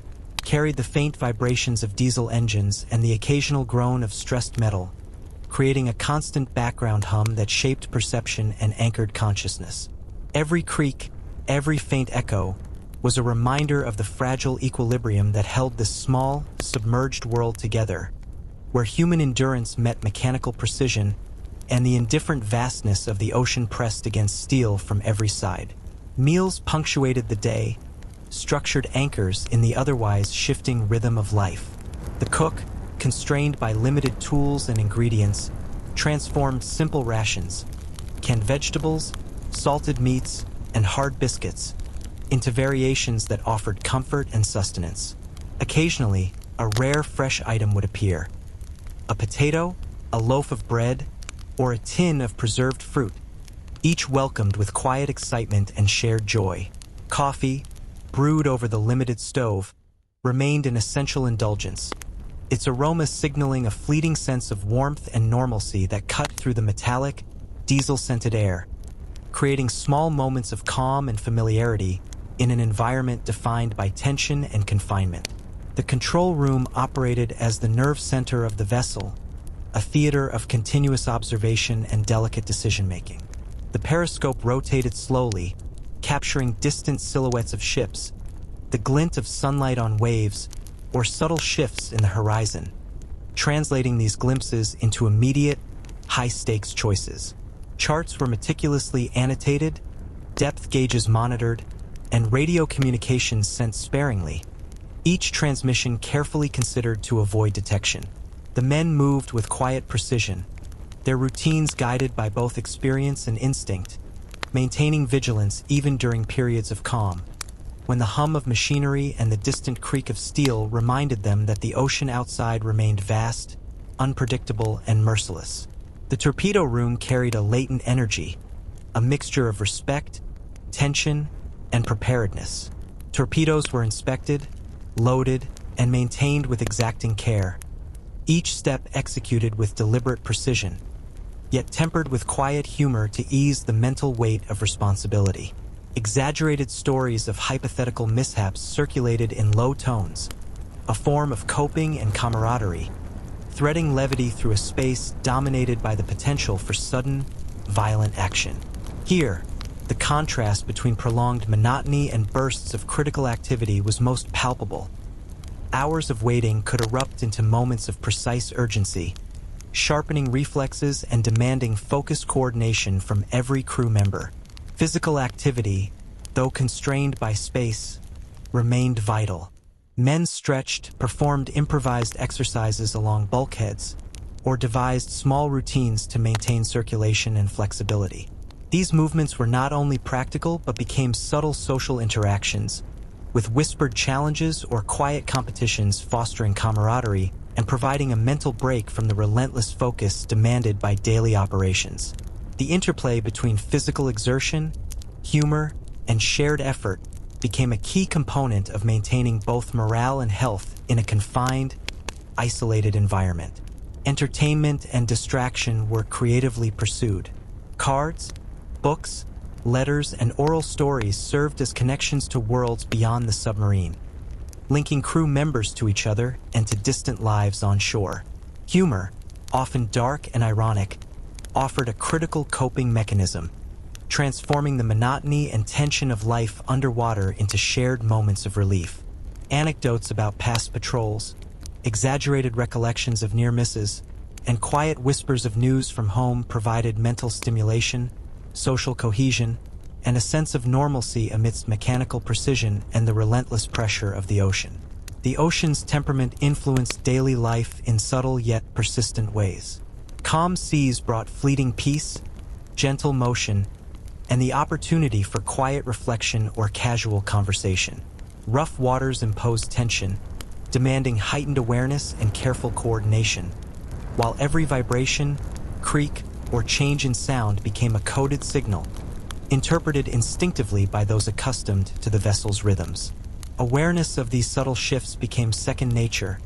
carried the faint vibrations of diesel engines and the occasional groan of stressed metal, creating a constant background hum that shaped perception and anchored consciousness. Every creak, every faint echo, was a reminder of the fragile equilibrium that held this small, submerged world together, where human endurance met mechanical precision and the indifferent vastness of the ocean pressed against steel from every side. Meals punctuated the day, structured anchors in the otherwise shifting rhythm of life. The cook, constrained by limited tools and ingredients, transformed simple rations, canned vegetables, salted meats, and hard biscuits into variations that offered comfort and sustenance. Occasionally, a rare fresh item would appear: a potato, a loaf of bread, or a tin of preserved fruit, each welcomed with quiet excitement and shared joy. Coffee, brewed over the limited stove, remained an essential indulgence, its aroma signaling a fleeting sense of warmth and normalcy that cut through the metallic, diesel-scented air, creating small moments of calm and familiarity in an environment defined by tension and confinement. The control room operated as the nerve center of the vessel, a theater of continuous observation and delicate decision-making. The periscope rotated slowly, capturing distant silhouettes of ships, the glint of sunlight on waves, or subtle shifts in the horizon, translating these glimpses into immediate, high-stakes choices. Charts were meticulously annotated, depth gauges monitored, and radio communications sent sparingly, each transmission carefully considered to avoid detection. The men moved with quiet precision, their routines guided by both experience and instinct, maintaining vigilance even during periods of calm, when the hum of machinery and the distant creak of steel reminded them that the ocean outside remained vast, unpredictable, and merciless. The torpedo room carried a latent energy, a mixture of respect, tension, and preparedness. Torpedoes were inspected, loaded, and maintained with exacting care, each step executed with deliberate precision, yet tempered with quiet humor to ease the mental weight of responsibility. Exaggerated stories of hypothetical mishaps circulated in low tones, a form of coping and camaraderie, threading levity through a space dominated by the potential for sudden, violent action. Here, the contrast between prolonged monotony and bursts of critical activity was most palpable. Hours of waiting could erupt into moments of precise urgency, sharpening reflexes and demanding focused coordination from every crew member. Physical activity, though constrained by space, remained vital. Men stretched, performed improvised exercises along bulkheads, or devised small routines to maintain circulation and flexibility. These movements were not only practical but became subtle social interactions, with whispered challenges or quiet competitions fostering camaraderie and providing a mental break from the relentless focus demanded by daily operations. The interplay between physical exertion, humor, and shared effort became a key component of maintaining both morale and health in a confined, isolated environment. Entertainment and distraction were creatively pursued. Cards, books, letters, and oral stories served as connections to worlds beyond the submarine, linking crew members to each other and to distant lives on shore. Humor, often dark and ironic, offered a critical coping mechanism, transforming the monotony and tension of life underwater into shared moments of relief. Anecdotes about past patrols, exaggerated recollections of near misses, and quiet whispers of news from home provided mental stimulation, social cohesion, and a sense of normalcy amidst mechanical precision and the relentless pressure of the ocean. The ocean's temperament influenced daily life in subtle yet persistent ways. Calm seas brought fleeting peace, gentle motion, and the opportunity for quiet reflection or casual conversation. Rough waters imposed tension, demanding heightened awareness and careful coordination, while every vibration, creak, or change in sound became a coded signal, interpreted instinctively by those accustomed to the vessel's rhythms. Awareness of these subtle shifts became second nature,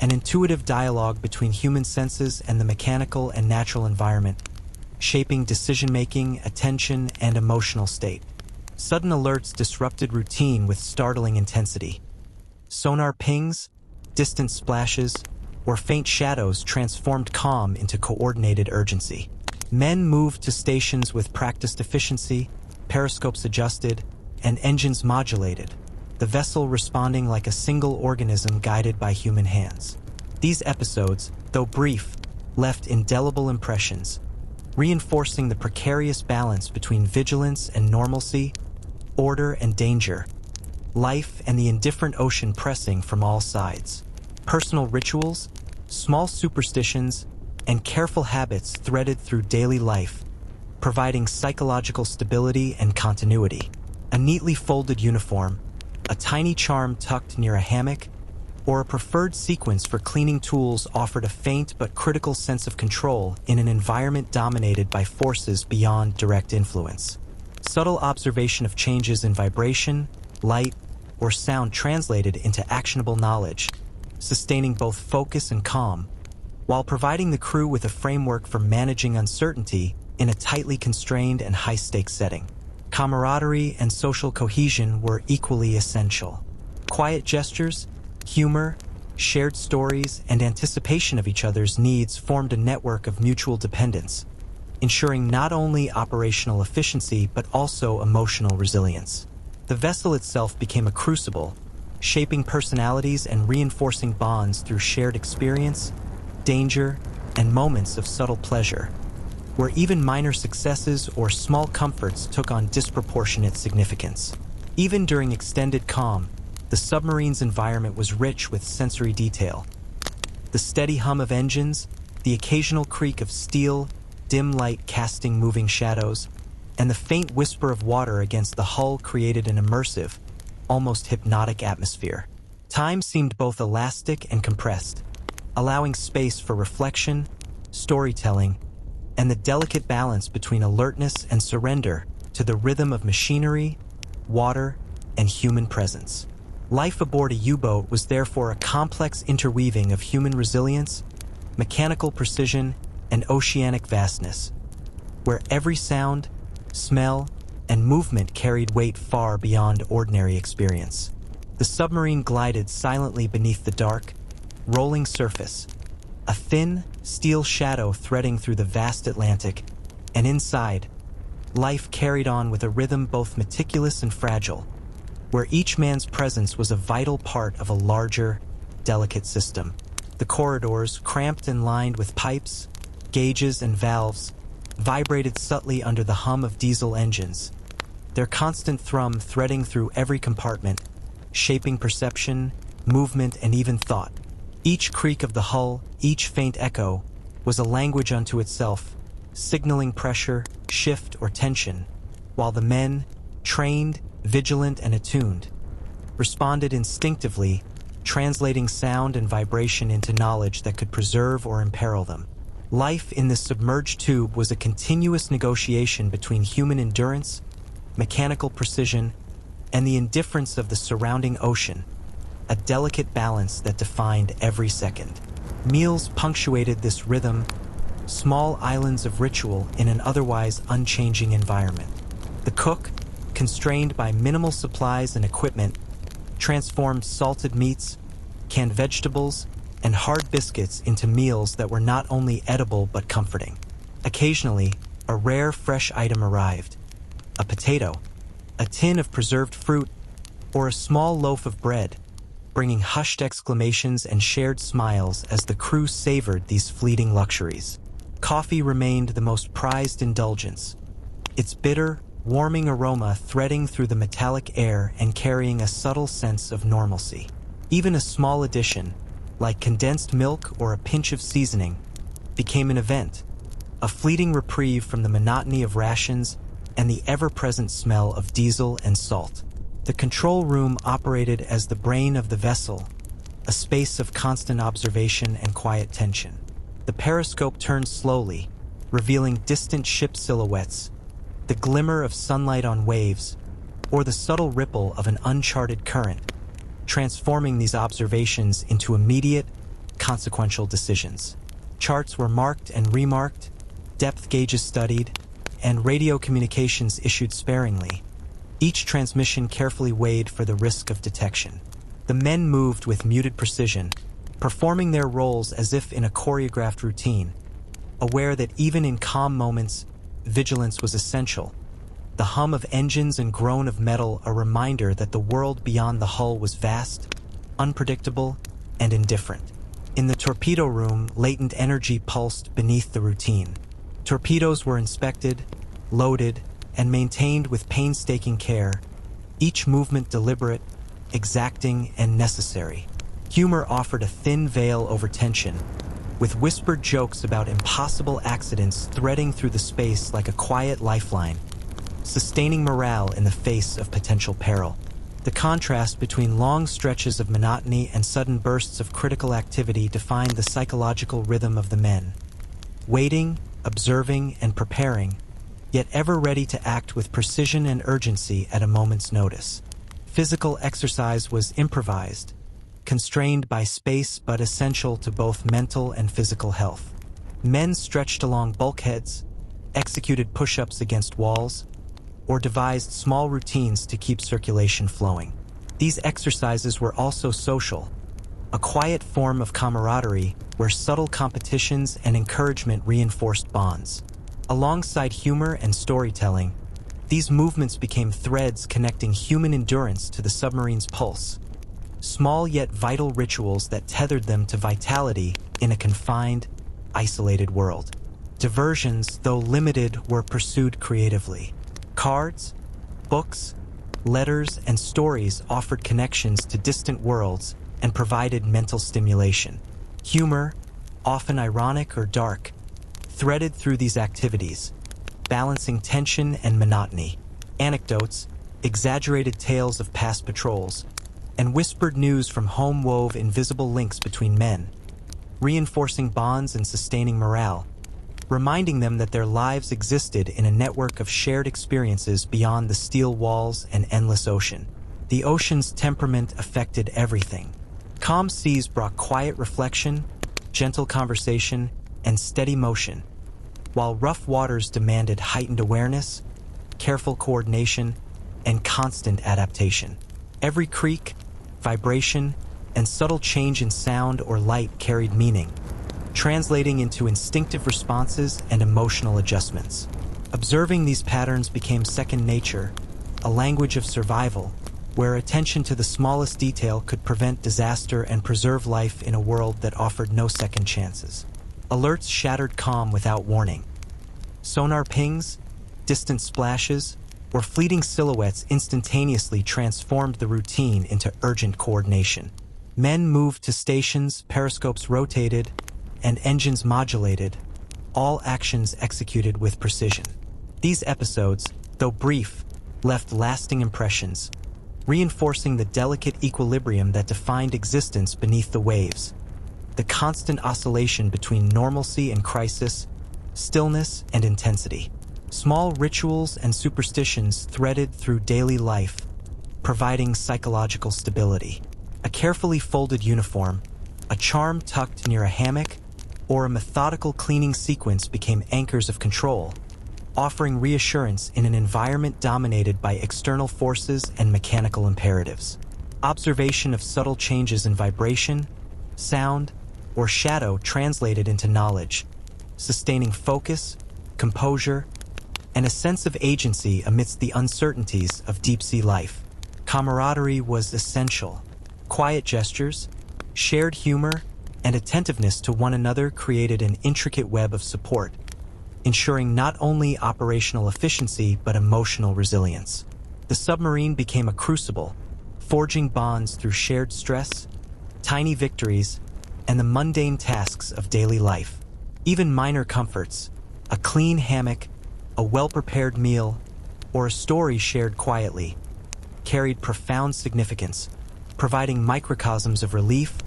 an intuitive dialogue between human senses and the mechanical and natural environment, shaping decision-making, attention, and emotional state. Sudden alerts disrupted routine with startling intensity. Sonar pings, distant splashes, or faint shadows transformed calm into coordinated urgency. Men moved to stations with practiced efficiency, periscopes adjusted, and engines modulated, the vessel responding like a single organism guided by human hands. These episodes, though brief, left indelible impressions, reinforcing the precarious balance between vigilance and normalcy, order and danger, life and the indifferent ocean pressing from all sides. Personal rituals, small superstitions, and careful habits threaded through daily life providing psychological stability and continuity. A neatly folded uniform, a tiny charm tucked near a hammock, or a preferred sequence for cleaning tools offered a faint but critical sense of control in an environment dominated by forces beyond direct influence. Subtle observation of changes in vibration, light, or sound translated into actionable knowledge, sustaining both focus and calm, while providing the crew with a framework for managing uncertainty in a tightly constrained and high-stakes setting. Camaraderie and social cohesion were equally essential. Quiet gestures, humor, shared stories, and anticipation of each other's needs formed a network of mutual dependence, ensuring not only operational efficiency but also emotional resilience. The vessel itself became a crucible, shaping personalities and reinforcing bonds through shared experience, danger, and moments of subtle pleasure, where even minor successes or small comforts took on disproportionate significance. Even during extended calm, the submarine's environment was rich with sensory detail. The steady hum of engines, the occasional creak of steel, dim light casting moving shadows, and the faint whisper of water against the hull created an immersive, almost hypnotic atmosphere. Time seemed both elastic and compressed, allowing space for reflection, storytelling, and the delicate balance between alertness and surrender to the rhythm of machinery, water, and human presence. Life aboard a U-boat was therefore a complex interweaving of human resilience, mechanical precision, and oceanic vastness, where every sound, smell, and movement carried weight far beyond ordinary experience. The submarine glided silently beneath the dark, rolling surface, a thin, steel shadow threading through the vast Atlantic, and inside, life carried on with a rhythm both meticulous and fragile, where each man's presence was a vital part of a larger, delicate system. The corridors, cramped and lined with pipes, gauges, and valves, vibrated subtly under the hum of diesel engines, their constant thrum threading through every compartment, shaping perception, movement, and even thought. Each creak of the hull, each faint echo, was a language unto itself, signaling pressure, shift, or tension, while the men, trained, vigilant, and attuned, responded instinctively, translating sound and vibration into knowledge that could preserve or imperil them. Life in the submerged tube was a continuous negotiation between human endurance, mechanical precision, and the indifference of the surrounding ocean, a delicate balance that defined every second. Meals punctuated this rhythm, small islands of ritual in an otherwise unchanging environment. The cook, constrained by minimal supplies and equipment, transformed salted meats, canned vegetables, and hard biscuits into meals that were not only edible but comforting. Occasionally, a rare fresh item arrived: a potato, a tin of preserved fruit, or a small loaf of bread, bringing hushed exclamations and shared smiles as the crew savored these fleeting luxuries. Coffee remained the most prized indulgence, its bitter, warming aroma threading through the metallic air and carrying a subtle sense of normalcy. Even a small addition, like condensed milk or a pinch of seasoning, became an event, a fleeting reprieve from the monotony of rations and the ever-present smell of diesel and salt. The control room operated as the brain of the vessel, a space of constant observation and quiet tension. The periscope turned slowly, revealing distant ship silhouettes, the glimmer of sunlight on waves, or the subtle ripple of an uncharted current, transforming these observations into immediate, consequential decisions. Charts were marked and remarked, depth gauges studied, and radio communications issued sparingly, each transmission carefully weighed for the risk of detection. The men moved with muted precision, performing their roles as if in a choreographed routine, aware that even in calm moments, vigilance was essential. The hum of engines and groan of metal a reminder that the world beyond the hull was vast, unpredictable, and indifferent. In the torpedo room, latent energy pulsed beneath the routine. Torpedoes were inspected, loaded, and maintained with painstaking care, each movement deliberate, exacting, and necessary. Humor offered a thin veil over tension, with whispered jokes about impossible accidents threading through the space like a quiet lifeline, sustaining morale in the face of potential peril. The contrast between long stretches of monotony and sudden bursts of critical activity defined the psychological rhythm of the men. Waiting, observing, and preparing, yet ever ready to act with precision and urgency at a moment's notice. Physical exercise was improvised, constrained by space but essential to both mental and physical health. Men stretched along bulkheads, executed push-ups against walls, or devised small routines to keep circulation flowing. These exercises were also social, a quiet form of camaraderie where subtle competitions and encouragement reinforced bonds. Alongside humor and storytelling, these movements became threads connecting human endurance to the submarine's pulse, small yet vital rituals that tethered them to vitality in a confined, isolated world. Diversions, though limited, were pursued creatively. Cards, books, letters, and stories offered connections to distant worlds and provided mental stimulation. Humor, often ironic or dark, threaded through these activities, balancing tension and monotony. Anecdotes, exaggerated tales of past patrols, and whispered news from home wove invisible links between men, reinforcing bonds and sustaining morale, reminding them that their lives existed in a network of shared experiences beyond the steel walls and endless ocean. The ocean's temperament affected everything. Calm seas brought quiet reflection, gentle conversation, and steady motion, while rough waters demanded heightened awareness, careful coordination, and constant adaptation. Every creak, vibration, and subtle change in sound or light carried meaning, translating into instinctive responses and emotional adjustments. Observing these patterns became second nature, a language of survival, where attention to the smallest detail could prevent disaster and preserve life in a world that offered no second chances. Alerts shattered calm without warning. Sonar pings, distant splashes, or fleeting silhouettes instantaneously transformed the routine into urgent coordination. Men moved to stations, periscopes rotated, and engines modulated, all actions executed with precision. These episodes, though brief, left lasting impressions, reinforcing the delicate equilibrium that defined existence beneath the waves. The constant oscillation between normalcy and crisis, stillness and intensity. Small rituals and superstitions threaded through daily life, providing psychological stability. A carefully folded uniform, a charm tucked near a hammock, or a methodical cleaning sequence became anchors of control, offering reassurance in an environment dominated by external forces and mechanical imperatives. Observation of subtle changes in vibration, sound, or shadow translated into knowledge, sustaining focus, composure, and a sense of agency amidst the uncertainties of deep-sea life. Camaraderie was essential. Quiet gestures, shared humor, and attentiveness to one another created an intricate web of support, ensuring not only operational efficiency but emotional resilience. The submarine became a crucible, forging bonds through shared stress, tiny victories, and the mundane tasks of daily life. Even minor comforts, a clean hammock, a well-prepared meal, or a story shared quietly, carried profound significance, providing microcosms of relief,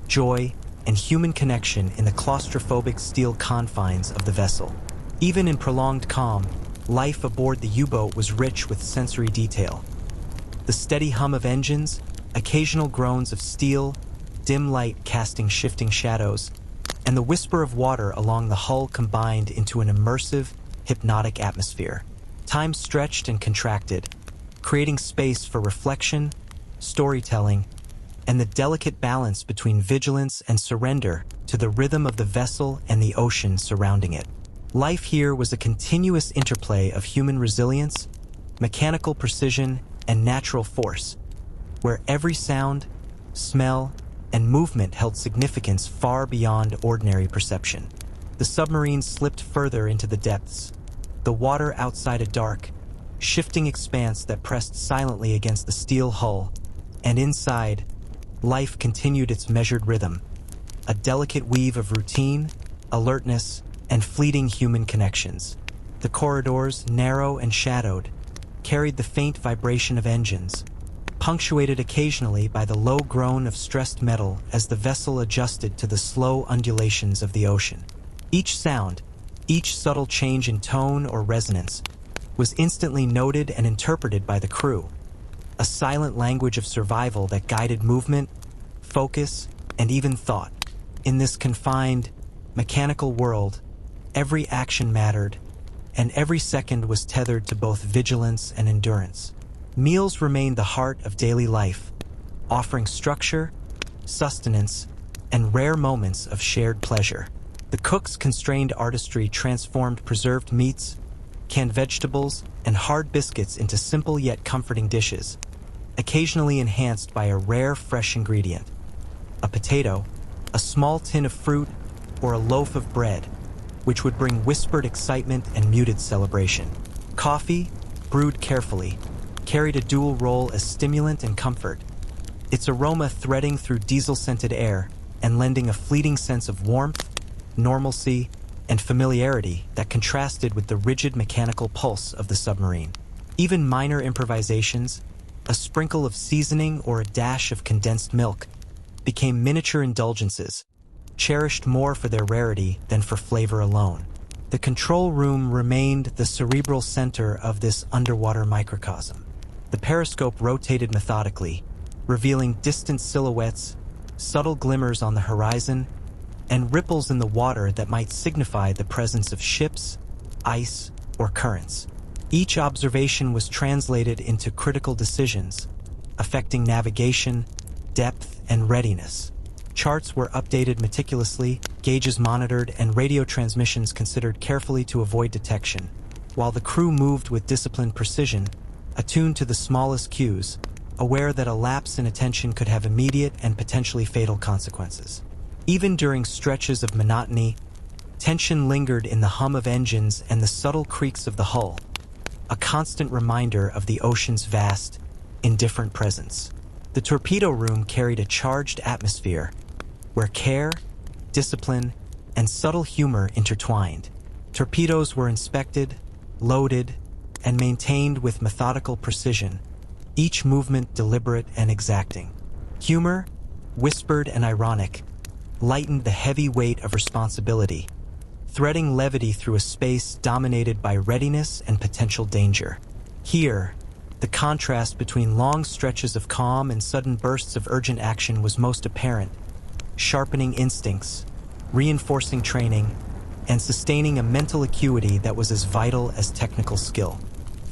joy, and human connection in the claustrophobic steel confines of the vessel. Even in prolonged calm, life aboard the U-boat was rich with sensory detail. The steady hum of engines, occasional groans of steel, dim light casting shifting shadows, and the whisper of water along the hull combined into an immersive, hypnotic atmosphere. Time stretched and contracted, creating space for reflection, storytelling, and the delicate balance between vigilance and surrender to the rhythm of the vessel and the ocean surrounding it. Life here was a continuous interplay of human resilience, mechanical precision, and natural force, where every sound, smell, and movement held significance far beyond ordinary perception. The submarine slipped further into the depths, the water outside a dark, shifting expanse that pressed silently against the steel hull, and inside, life continued its measured rhythm, a delicate weave of routine, alertness, and fleeting human connections. The corridors, narrow and shadowed, carried the faint vibration of engines, punctuated occasionally by the low groan of stressed metal as the vessel adjusted to the slow undulations of the ocean. Each sound, each subtle change in tone or resonance, was instantly noted and interpreted by the crew, a silent language of survival that guided movement, focus, and even thought. In this confined, mechanical world, every action mattered, and every second was tethered to both vigilance and endurance. Meals remained the heart of daily life, offering structure, sustenance, and rare moments of shared pleasure. The cook's constrained artistry transformed preserved meats, canned vegetables, and hard biscuits into simple yet comforting dishes, occasionally enhanced by a rare fresh ingredient. A potato, a small tin of fruit, or a loaf of bread, which would bring whispered excitement and muted celebration. Coffee, brewed carefully, carried a dual role as stimulant and comfort, its aroma threading through diesel-scented air and lending a fleeting sense of warmth, normalcy, and familiarity that contrasted with the rigid mechanical pulse of the submarine. Even minor improvisations, a sprinkle of seasoning or a dash of condensed milk, became miniature indulgences, cherished more for their rarity than for flavor alone. The control room remained the cerebral center of this underwater microcosm. The periscope rotated methodically, revealing distant silhouettes, subtle glimmers on the horizon, and ripples in the water that might signify the presence of ships, ice, or currents. Each observation was translated into critical decisions, affecting navigation, depth, and readiness. Charts were updated meticulously, gauges monitored, and radio transmissions considered carefully to avoid detection, while the crew moved with disciplined precision, attuned to the smallest cues, aware that a lapse in attention could have immediate and potentially fatal consequences. Even during stretches of monotony, tension lingered in the hum of engines and the subtle creaks of the hull, a constant reminder of the ocean's vast, indifferent presence. The torpedo room carried a charged atmosphere, where care, discipline, and subtle humor intertwined. Torpedoes were inspected, loaded, and maintained with methodical precision, each movement deliberate and exacting. Humor, whispered and ironic, lightened the heavy weight of responsibility, threading levity through a space dominated by readiness and potential danger. Here, the contrast between long stretches of calm and sudden bursts of urgent action was most apparent, sharpening instincts, reinforcing training, and sustaining a mental acuity that was as vital as technical skill.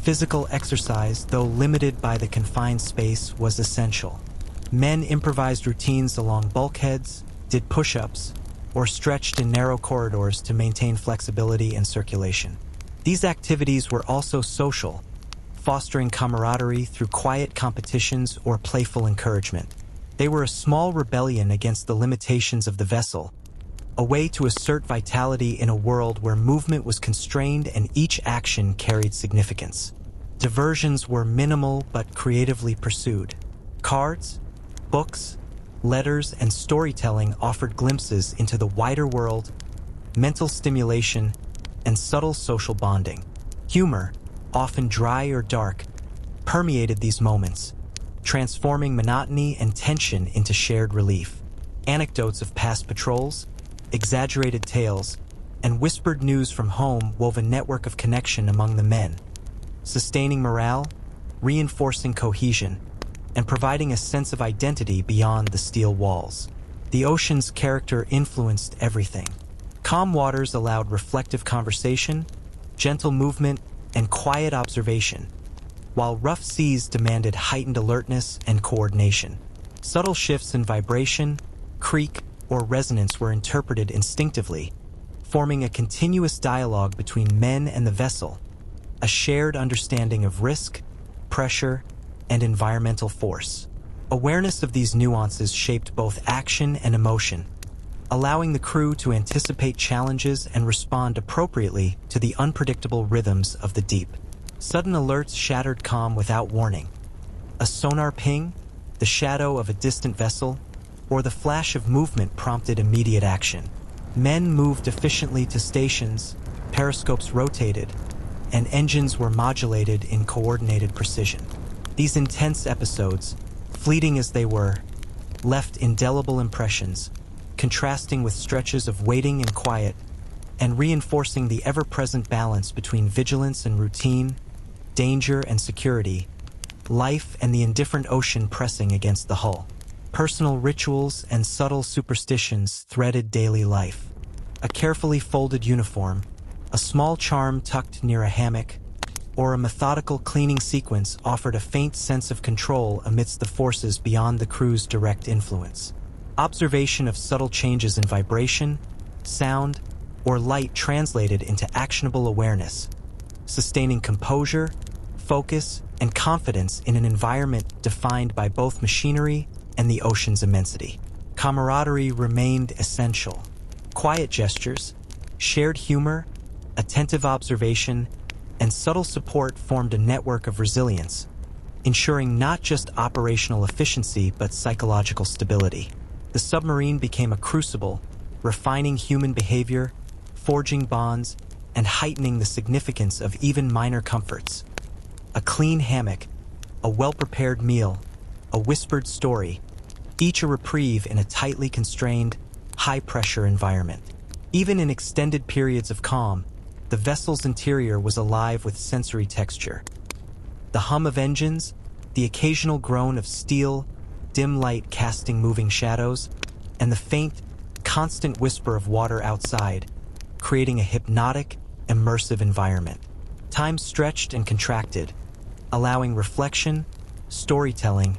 Physical exercise, though limited by the confined space, was essential. Men improvised routines along bulkheads, did push-ups, or stretched in narrow corridors to maintain flexibility and circulation. These activities were also social, fostering camaraderie through quiet competitions or playful encouragement. They were a small rebellion against the limitations of the vessel, a way to assert vitality in a world where movement was constrained and each action carried significance. Diversions were minimal but creatively pursued. Cards, books, letters, and storytelling offered glimpses into the wider world, mental stimulation, and subtle social bonding. Humor, often dry or dark, permeated these moments, transforming monotony and tension into shared relief. Anecdotes of past patrols, exaggerated tales, and whispered news from home wove a network of connection among the men, sustaining morale, reinforcing cohesion, and providing a sense of identity beyond the steel walls. The ocean's character influenced everything. Calm waters allowed reflective conversation, gentle movement, and quiet observation, while rough seas demanded heightened alertness and coordination. Subtle shifts in vibration, creak, or resonance were interpreted instinctively, forming a continuous dialogue between men and the vessel, a shared understanding of risk, pressure, and environmental force. Awareness of these nuances shaped both action and emotion, allowing the crew to anticipate challenges and respond appropriately to the unpredictable rhythms of the deep. Sudden alerts shattered calm without warning. A sonar ping, the shadow of a distant vessel, or the flash of movement prompted immediate action. Men moved efficiently to stations, periscopes rotated, and engines were modulated in coordinated precision. These intense episodes, fleeting as they were, left indelible impressions, contrasting with stretches of waiting and quiet, and reinforcing the ever-present balance between vigilance and routine, danger and security, life and the indifferent ocean pressing against the hull. Personal rituals and subtle superstitions threaded daily life. A carefully folded uniform, a small charm tucked near a hammock, or a methodical cleaning sequence offered a faint sense of control amidst the forces beyond the crew's direct influence. Observation of subtle changes in vibration, sound, or light translated into actionable awareness, sustaining composure, focus, and confidence in an environment defined by both machinery and the ocean's immensity. Camaraderie remained essential. Quiet gestures, shared humor, attentive observation, and subtle support formed a network of resilience, ensuring not just operational efficiency but psychological stability. The submarine became a crucible, refining human behavior, forging bonds, and heightening the significance of even minor comforts. A clean hammock, a well-prepared meal, a whispered story, each a reprieve in a tightly constrained, high-pressure environment. Even in extended periods of calm, the vessel's interior was alive with sensory texture. The hum of engines, the occasional groan of steel, dim light casting moving shadows, and the faint, constant whisper of water outside, creating a hypnotic, immersive environment. Time stretched and contracted, allowing reflection, storytelling,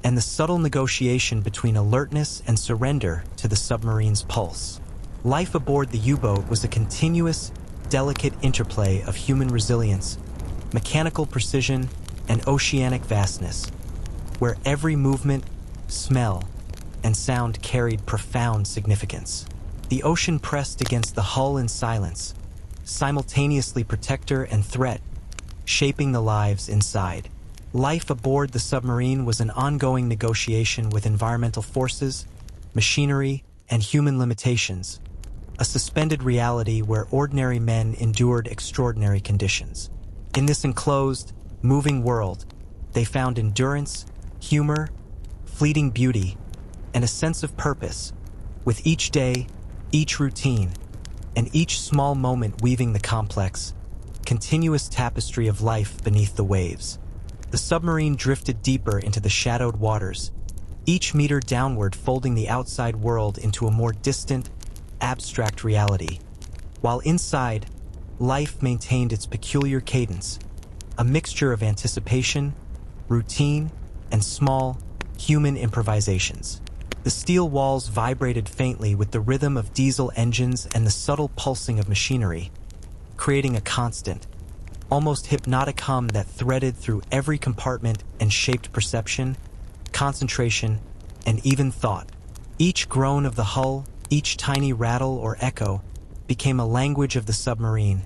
and the subtle negotiation between alertness and surrender to the submarine's pulse. Life aboard the U-boat was a continuous, delicate interplay of human resilience, mechanical precision, and oceanic vastness, where every movement, smell, and sound carried profound significance. The ocean pressed against the hull in silence, simultaneously protector and threat, shaping the lives inside. Life aboard the submarine was an ongoing negotiation with environmental forces, machinery, and human limitations, a suspended reality where ordinary men endured extraordinary conditions. In this enclosed, moving world, they found endurance, humor, fleeting beauty, and a sense of purpose, with each day, each routine, and each small moment weaving the complex, continuous tapestry of life beneath the waves. The submarine drifted deeper into the shadowed waters, each meter downward folding the outside world into a more distant, abstract reality, while inside, life maintained its peculiar cadence, a mixture of anticipation, routine, and small, human improvisations. The steel walls vibrated faintly with the rhythm of diesel engines and the subtle pulsing of machinery, creating a constant, almost hypnotic hum that threaded through every compartment and shaped perception, concentration, and even thought. Each groan of the hull, each tiny rattle or echo, became a language of the submarine,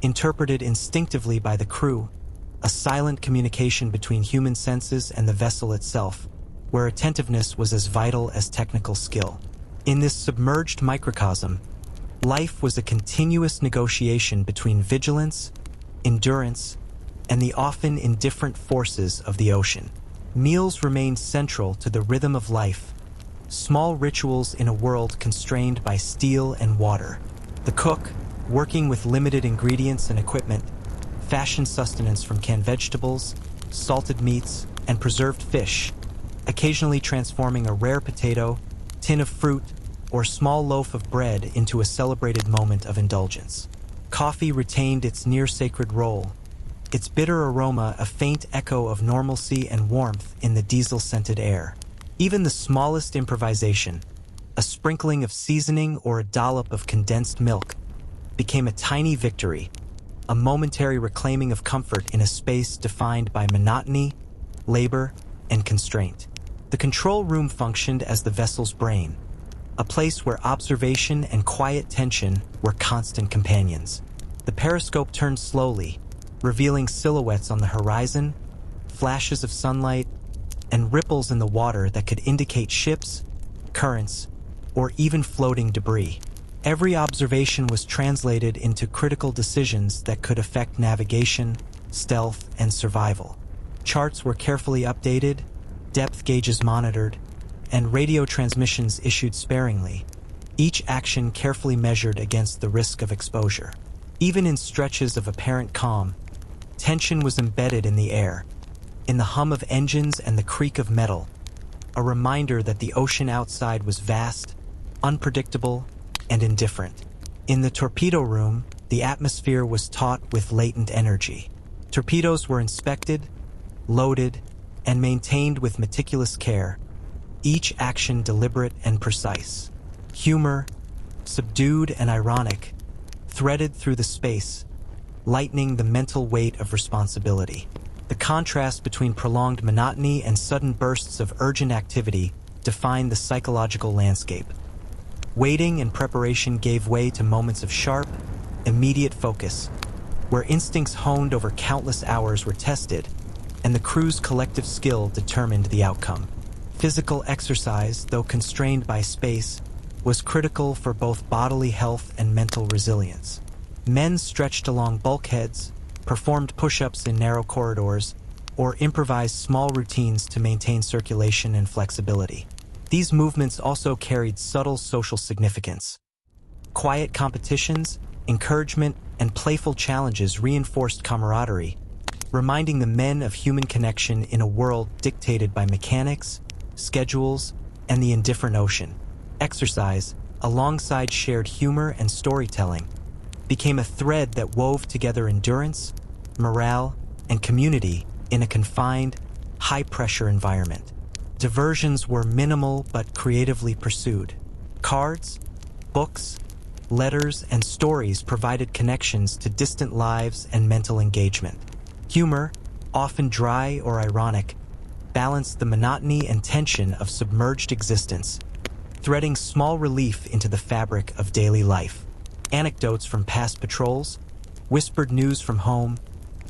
interpreted instinctively by the crew, a silent communication between human senses and the vessel itself, where attentiveness was as vital as technical skill. In this submerged microcosm, life was a continuous negotiation between vigilance, endurance, and the often indifferent forces of the ocean. Meals remained central to the rhythm of life, small rituals in a world constrained by steel and water. The cook, working with limited ingredients and equipment, fashioned sustenance from canned vegetables, salted meats, and preserved fish, occasionally transforming a rare potato, tin of fruit, or small loaf of bread into a celebrated moment of indulgence. Coffee retained its near-sacred role, its bitter aroma a faint echo of normalcy and warmth in the diesel-scented air. Even the smallest improvisation, a sprinkling of seasoning or a dollop of condensed milk, became a tiny victory, a momentary reclaiming of comfort in a space defined by monotony, labor, and constraint. The control room functioned as the vessel's brain, a place where observation and quiet tension were constant companions. The periscope turned slowly, revealing silhouettes on the horizon, flashes of sunlight, and ripples in the water that could indicate ships, currents, or even floating debris. Every observation was translated into critical decisions that could affect navigation, stealth, and survival. Charts were carefully updated, depth gauges monitored, and radio transmissions issued sparingly, each action carefully measured against the risk of exposure. Even in stretches of apparent calm, tension was embedded in the air, in the hum of engines and the creak of metal, a reminder that the ocean outside was vast, unpredictable, and indifferent. In the torpedo room, the atmosphere was taut with latent energy. Torpedoes were inspected, loaded, and maintained with meticulous care, each action deliberate and precise. Humor, subdued and ironic, threaded through the space, lightening the mental weight of responsibility. The contrast between prolonged monotony and sudden bursts of urgent activity defined the psychological landscape. Waiting and preparation gave way to moments of sharp, immediate focus, where instincts honed over countless hours were tested, and the crew's collective skill determined the outcome. Physical exercise, though constrained by space, was critical for both bodily health and mental resilience. Men stretched along bulkheads, performed push-ups in narrow corridors, or improvised small routines to maintain circulation and flexibility. These movements also carried subtle social significance. Quiet competitions, encouragement, and playful challenges reinforced camaraderie, reminding the men of human connection in a world dictated by mechanics, schedules, and the indifferent ocean. Exercise, alongside shared humor and storytelling, became a thread that wove together endurance, morale, and community in a confined, high-pressure environment. Diversions were minimal but creatively pursued. Cards, books, letters, and stories provided connections to distant lives and mental engagement. Humor, often dry or ironic, balanced the monotony and tension of submerged existence, threading small relief into the fabric of daily life. Anecdotes from past patrols, whispered news from home,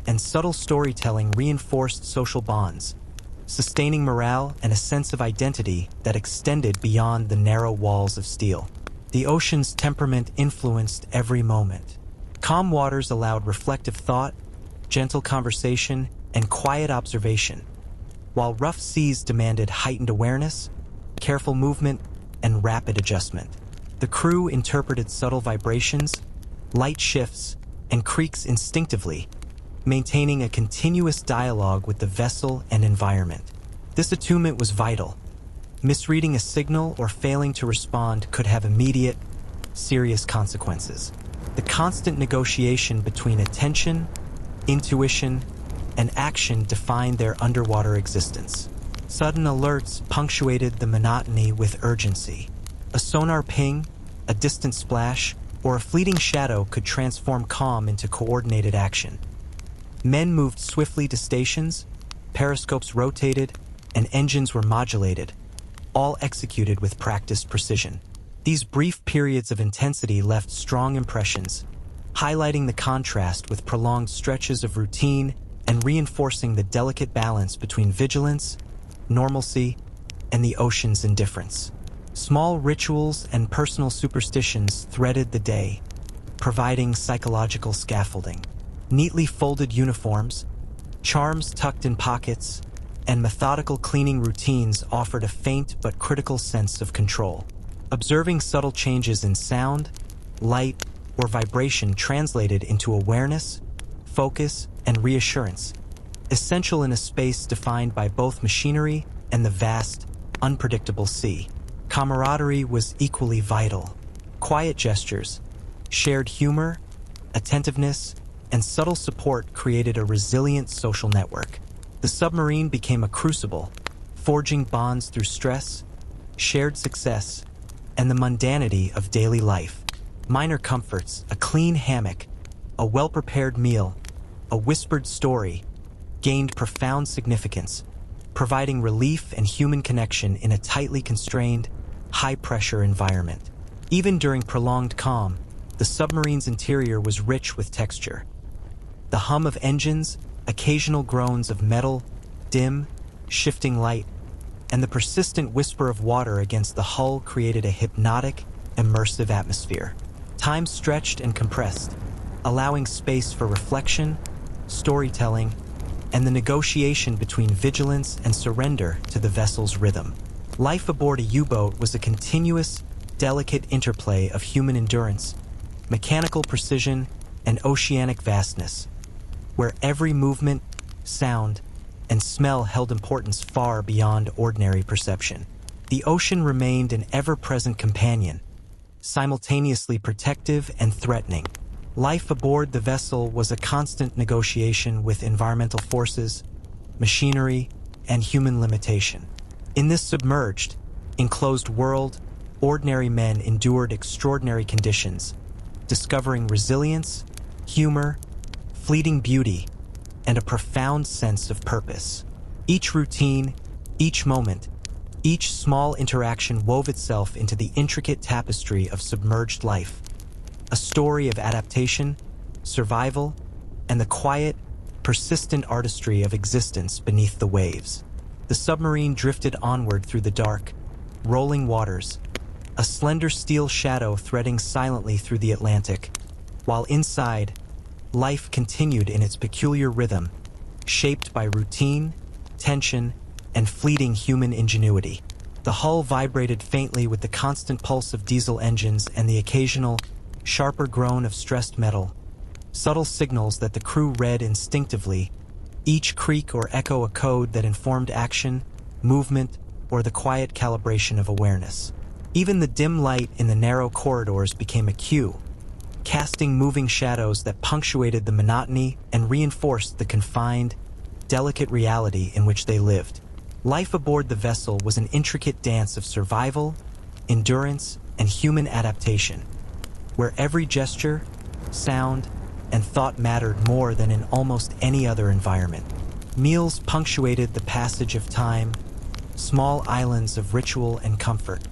and subtle storytelling reinforced social bonds, sustaining morale and a sense of identity that extended beyond the narrow walls of steel. The ocean's temperament influenced every moment. Calm waters allowed reflective thought, gentle conversation, and quiet observation, while rough seas demanded heightened awareness, careful movement, and rapid adjustment. The crew interpreted subtle vibrations, light shifts, and creaks instinctively, maintaining a continuous dialogue with the vessel and environment. This attunement was vital. Misreading a signal or failing to respond could have immediate, serious consequences. The constant negotiation between attention, intuition, and action defined their underwater existence. Sudden alerts punctuated the monotony with urgency. A sonar ping, a distant splash, or a fleeting shadow could transform calm into coordinated action. Men moved swiftly to stations, periscopes rotated, and engines were modulated, all executed with practiced precision. These brief periods of intensity left strong impressions, highlighting the contrast with prolonged stretches of routine and reinforcing the delicate balance between vigilance, normalcy, and the ocean's indifference. Small rituals and personal superstitions threaded the day, providing psychological scaffolding. Neatly folded uniforms, charms tucked in pockets, and methodical cleaning routines offered a faint but critical sense of control. Observing subtle changes in sound, light, or vibration translated into awareness, focus, and reassurance, essential in a space defined by both machinery and the vast, unpredictable sea. Camaraderie was equally vital. Quiet gestures, shared humor, attentiveness, and subtle support created a resilient social network. The submarine became a crucible, forging bonds through stress, shared success, and the mundanity of daily life. Minor comforts, a clean hammock, a well-prepared meal, a whispered story, gained profound significance, providing relief and human connection in a tightly constrained, high-pressure environment. Even during prolonged calm, the submarine's interior was rich with texture. The hum of engines, occasional groans of metal, dim, shifting light, and the persistent whisper of water against the hull created a hypnotic, immersive atmosphere. Time stretched and compressed, allowing space for reflection, storytelling, and the negotiation between vigilance and surrender to the vessel's rhythm. Life aboard a U-boat was a continuous, delicate interplay of human endurance, mechanical precision, and oceanic vastness, where every movement, sound, and smell held importance far beyond ordinary perception. The ocean remained an ever-present companion, simultaneously protective and threatening. Life aboard the vessel was a constant negotiation with environmental forces, machinery, and human limitation. In this submerged, enclosed world, ordinary men endured extraordinary conditions, discovering resilience, humor, fleeting beauty, and a profound sense of purpose. Each routine, each moment, each small interaction wove itself into the intricate tapestry of submerged life, a story of adaptation, survival, and the quiet, persistent artistry of existence beneath the waves. The submarine drifted onward through the dark, rolling waters, a slender steel shadow threading silently through the Atlantic, while inside, life continued in its peculiar rhythm, shaped by routine, tension, and fleeting human ingenuity. The hull vibrated faintly with the constant pulse of diesel engines and the occasional, sharper groan of stressed metal, subtle signals that the crew read instinctively, each creak or echo a code that informed action, movement, or the quiet calibration of awareness. Even the dim light in the narrow corridors became a cue, casting moving shadows that punctuated the monotony and reinforced the confined, delicate reality in which they lived. Life aboard the vessel was an intricate dance of survival, endurance, and human adaptation, where every gesture, sound, and thought mattered more than in almost any other environment. Meals punctuated the passage of time, small islands of ritual and comfort.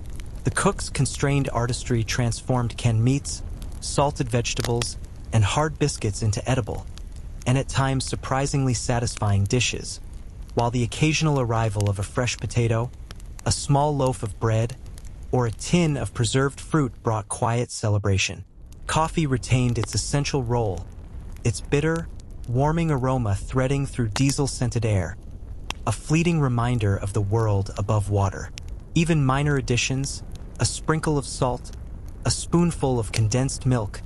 The cook's constrained artistry transformed canned meats, salted vegetables, and hard biscuits into edible, and at times surprisingly satisfying dishes, while the occasional arrival of a fresh potato, a small loaf of bread, or a tin of preserved fruit brought quiet celebration. Coffee retained its essential role, its bitter, warming aroma threading through diesel-scented air, a fleeting reminder of the world above water. Even minor additions, a sprinkle of salt, a spoonful of condensed milk,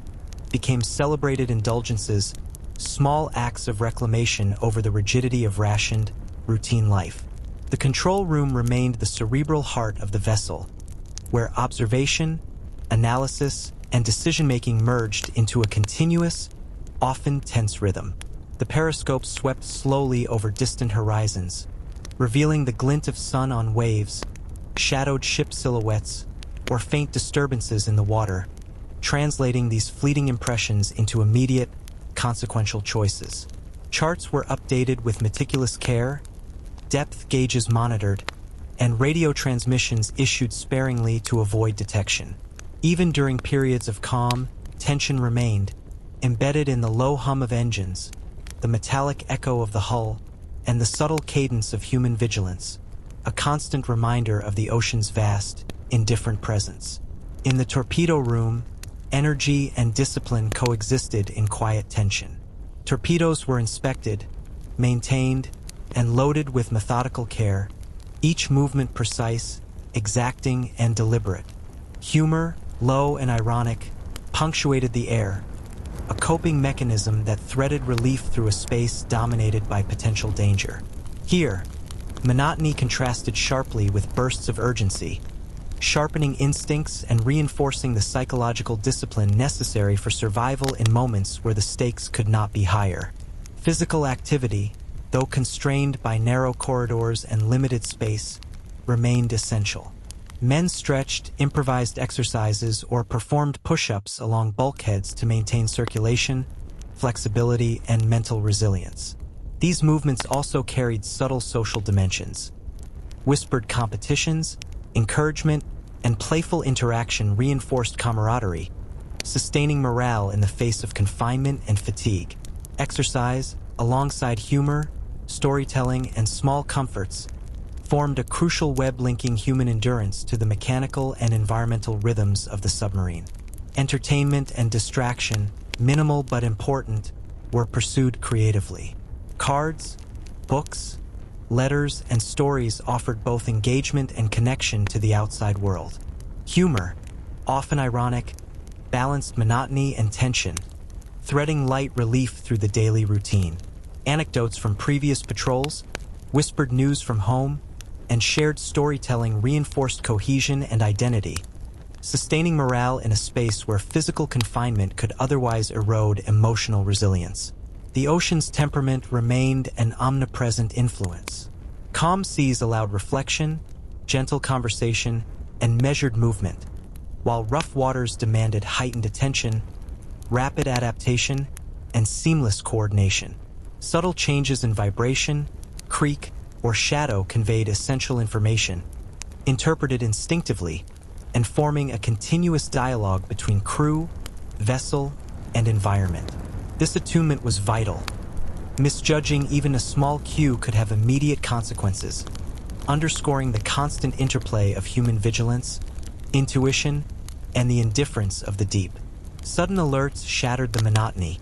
became celebrated indulgences, small acts of reclamation over the rigidity of rationed, routine life. The control room remained the cerebral heart of the vessel, where observation, analysis, and decision-making merged into a continuous, often tense rhythm. The periscope swept slowly over distant horizons, revealing the glint of sun on waves, shadowed ship silhouettes, or faint disturbances in the water, translating these fleeting impressions into immediate, consequential choices. Charts were updated with meticulous care, depth gauges monitored, and radio transmissions issued sparingly to avoid detection. Even during periods of calm, tension remained, embedded in the low hum of engines, the metallic echo of the hull, and the subtle cadence of human vigilance, a constant reminder of the ocean's vast, indifferent presence. In the torpedo room, energy and discipline coexisted in quiet tension. Torpedoes were inspected, maintained, and loaded with methodical care, each movement precise, exacting, and deliberate. Humor, low and ironic, punctuated the air, a coping mechanism that threaded relief through a space dominated by potential danger. Here, monotony contrasted sharply with bursts of urgency, sharpening instincts and reinforcing the psychological discipline necessary for survival in moments where the stakes could not be higher. Physical activity, though constrained by narrow corridors and limited space, remained essential. Men stretched, improvised exercises, or performed push-ups along bulkheads to maintain circulation, flexibility, and mental resilience. These movements also carried subtle social dimensions. Whispered competitions, encouragement, and playful interaction reinforced camaraderie, sustaining morale in the face of confinement and fatigue. Exercise, alongside humor, storytelling, and small comforts, formed a crucial web linking human endurance to the mechanical and environmental rhythms of the submarine. Entertainment and distraction, minimal but important, were pursued creatively. Cards, books, letters, and stories offered both engagement and connection to the outside world. Humor, often ironic, balanced monotony and tension, threading light relief through the daily routine. Anecdotes from previous patrols, whispered news from home, and shared storytelling reinforced cohesion and identity, sustaining morale in a space where physical confinement could otherwise erode emotional resilience. The ocean's temperament remained an omnipresent influence. Calm seas allowed reflection, gentle conversation, and measured movement, while rough waters demanded heightened attention, rapid adaptation, and seamless coordination. Subtle changes in vibration, creak, or shadow conveyed essential information, interpreted instinctively, and forming a continuous dialogue between crew, vessel, and environment. This attunement was vital. Misjudging even a small cue could have immediate consequences, underscoring the constant interplay of human vigilance, intuition, and the indifference of the deep. Sudden alerts shattered the monotony,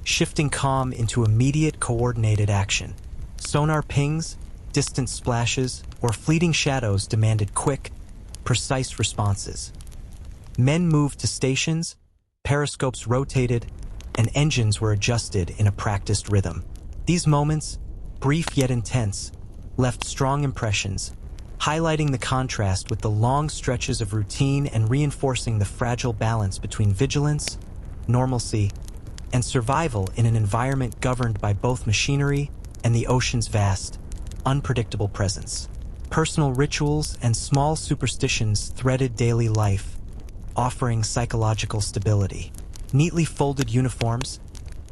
shifting calm into immediate coordinated action. Sonar pings, distant splashes, or fleeting shadows demanded quick, precise responses. Men moved to stations, periscopes rotated, and engines were adjusted in a practiced rhythm. These moments, brief yet intense, left strong impressions, highlighting the contrast with the long stretches of routine and reinforcing the fragile balance between vigilance, normalcy, and survival in an environment governed by both machinery and the ocean's vast, unpredictable presence. Personal rituals and small superstitions threaded daily life, offering psychological stability. Neatly folded uniforms,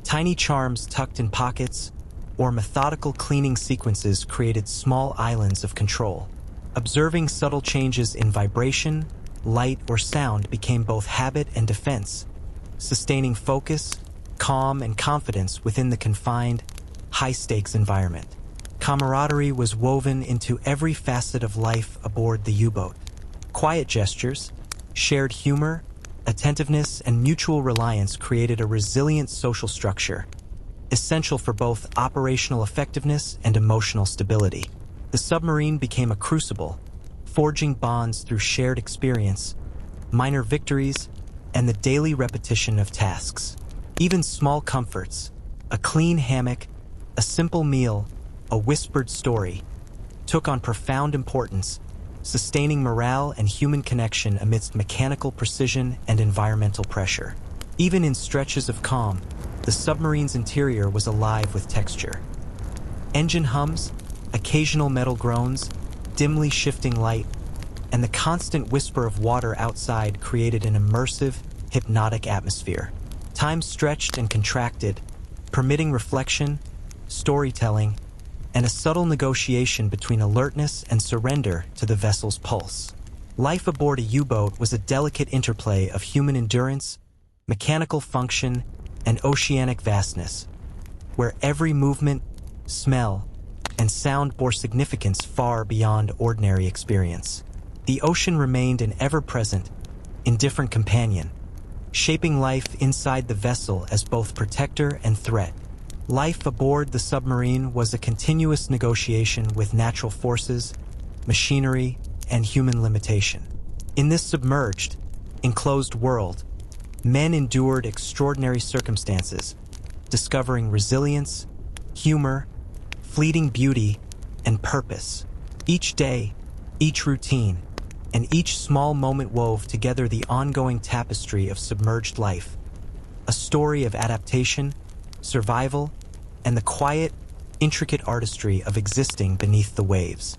tiny charms tucked in pockets, or methodical cleaning sequences created small islands of control. Observing subtle changes in vibration, light, or sound became both habit and defense, sustaining focus, calm, and confidence within the confined, high-stakes environment. Camaraderie was woven into every facet of life aboard the U-boat. Quiet gestures, shared humor, attentiveness, and mutual reliance created a resilient social structure, essential for both operational effectiveness and emotional stability. The submarine became a crucible, forging bonds through shared experience, minor victories, and the daily repetition of tasks. Even small comforts, a clean hammock, a simple meal, a whispered story, took on profound importance, sustaining morale and human connection amidst mechanical precision and environmental pressure. Even in stretches of calm, the submarine's interior was alive with texture. Engine hums, occasional metal groans, dimly shifting light, and the constant whisper of water outside created an immersive, hypnotic atmosphere. Time stretched and contracted, permitting reflection, storytelling, and a subtle negotiation between alertness and surrender to the vessel's pulse. Life aboard a U-boat was a delicate interplay of human endurance, mechanical function, and oceanic vastness, where every movement, smell, and sound bore significance far beyond ordinary experience. The ocean remained an ever-present, indifferent companion, shaping life inside the vessel as both protector and threat. Life aboard the submarine was a continuous negotiation with natural forces, machinery, and human limitation. In this submerged, enclosed world, men endured extraordinary circumstances, discovering resilience, humor, fleeting beauty, and purpose. Each day, each routine, and each small moment wove together the ongoing tapestry of submerged life, a story of adaptation, survival, and the quiet, intricate artistry of existing beneath the waves.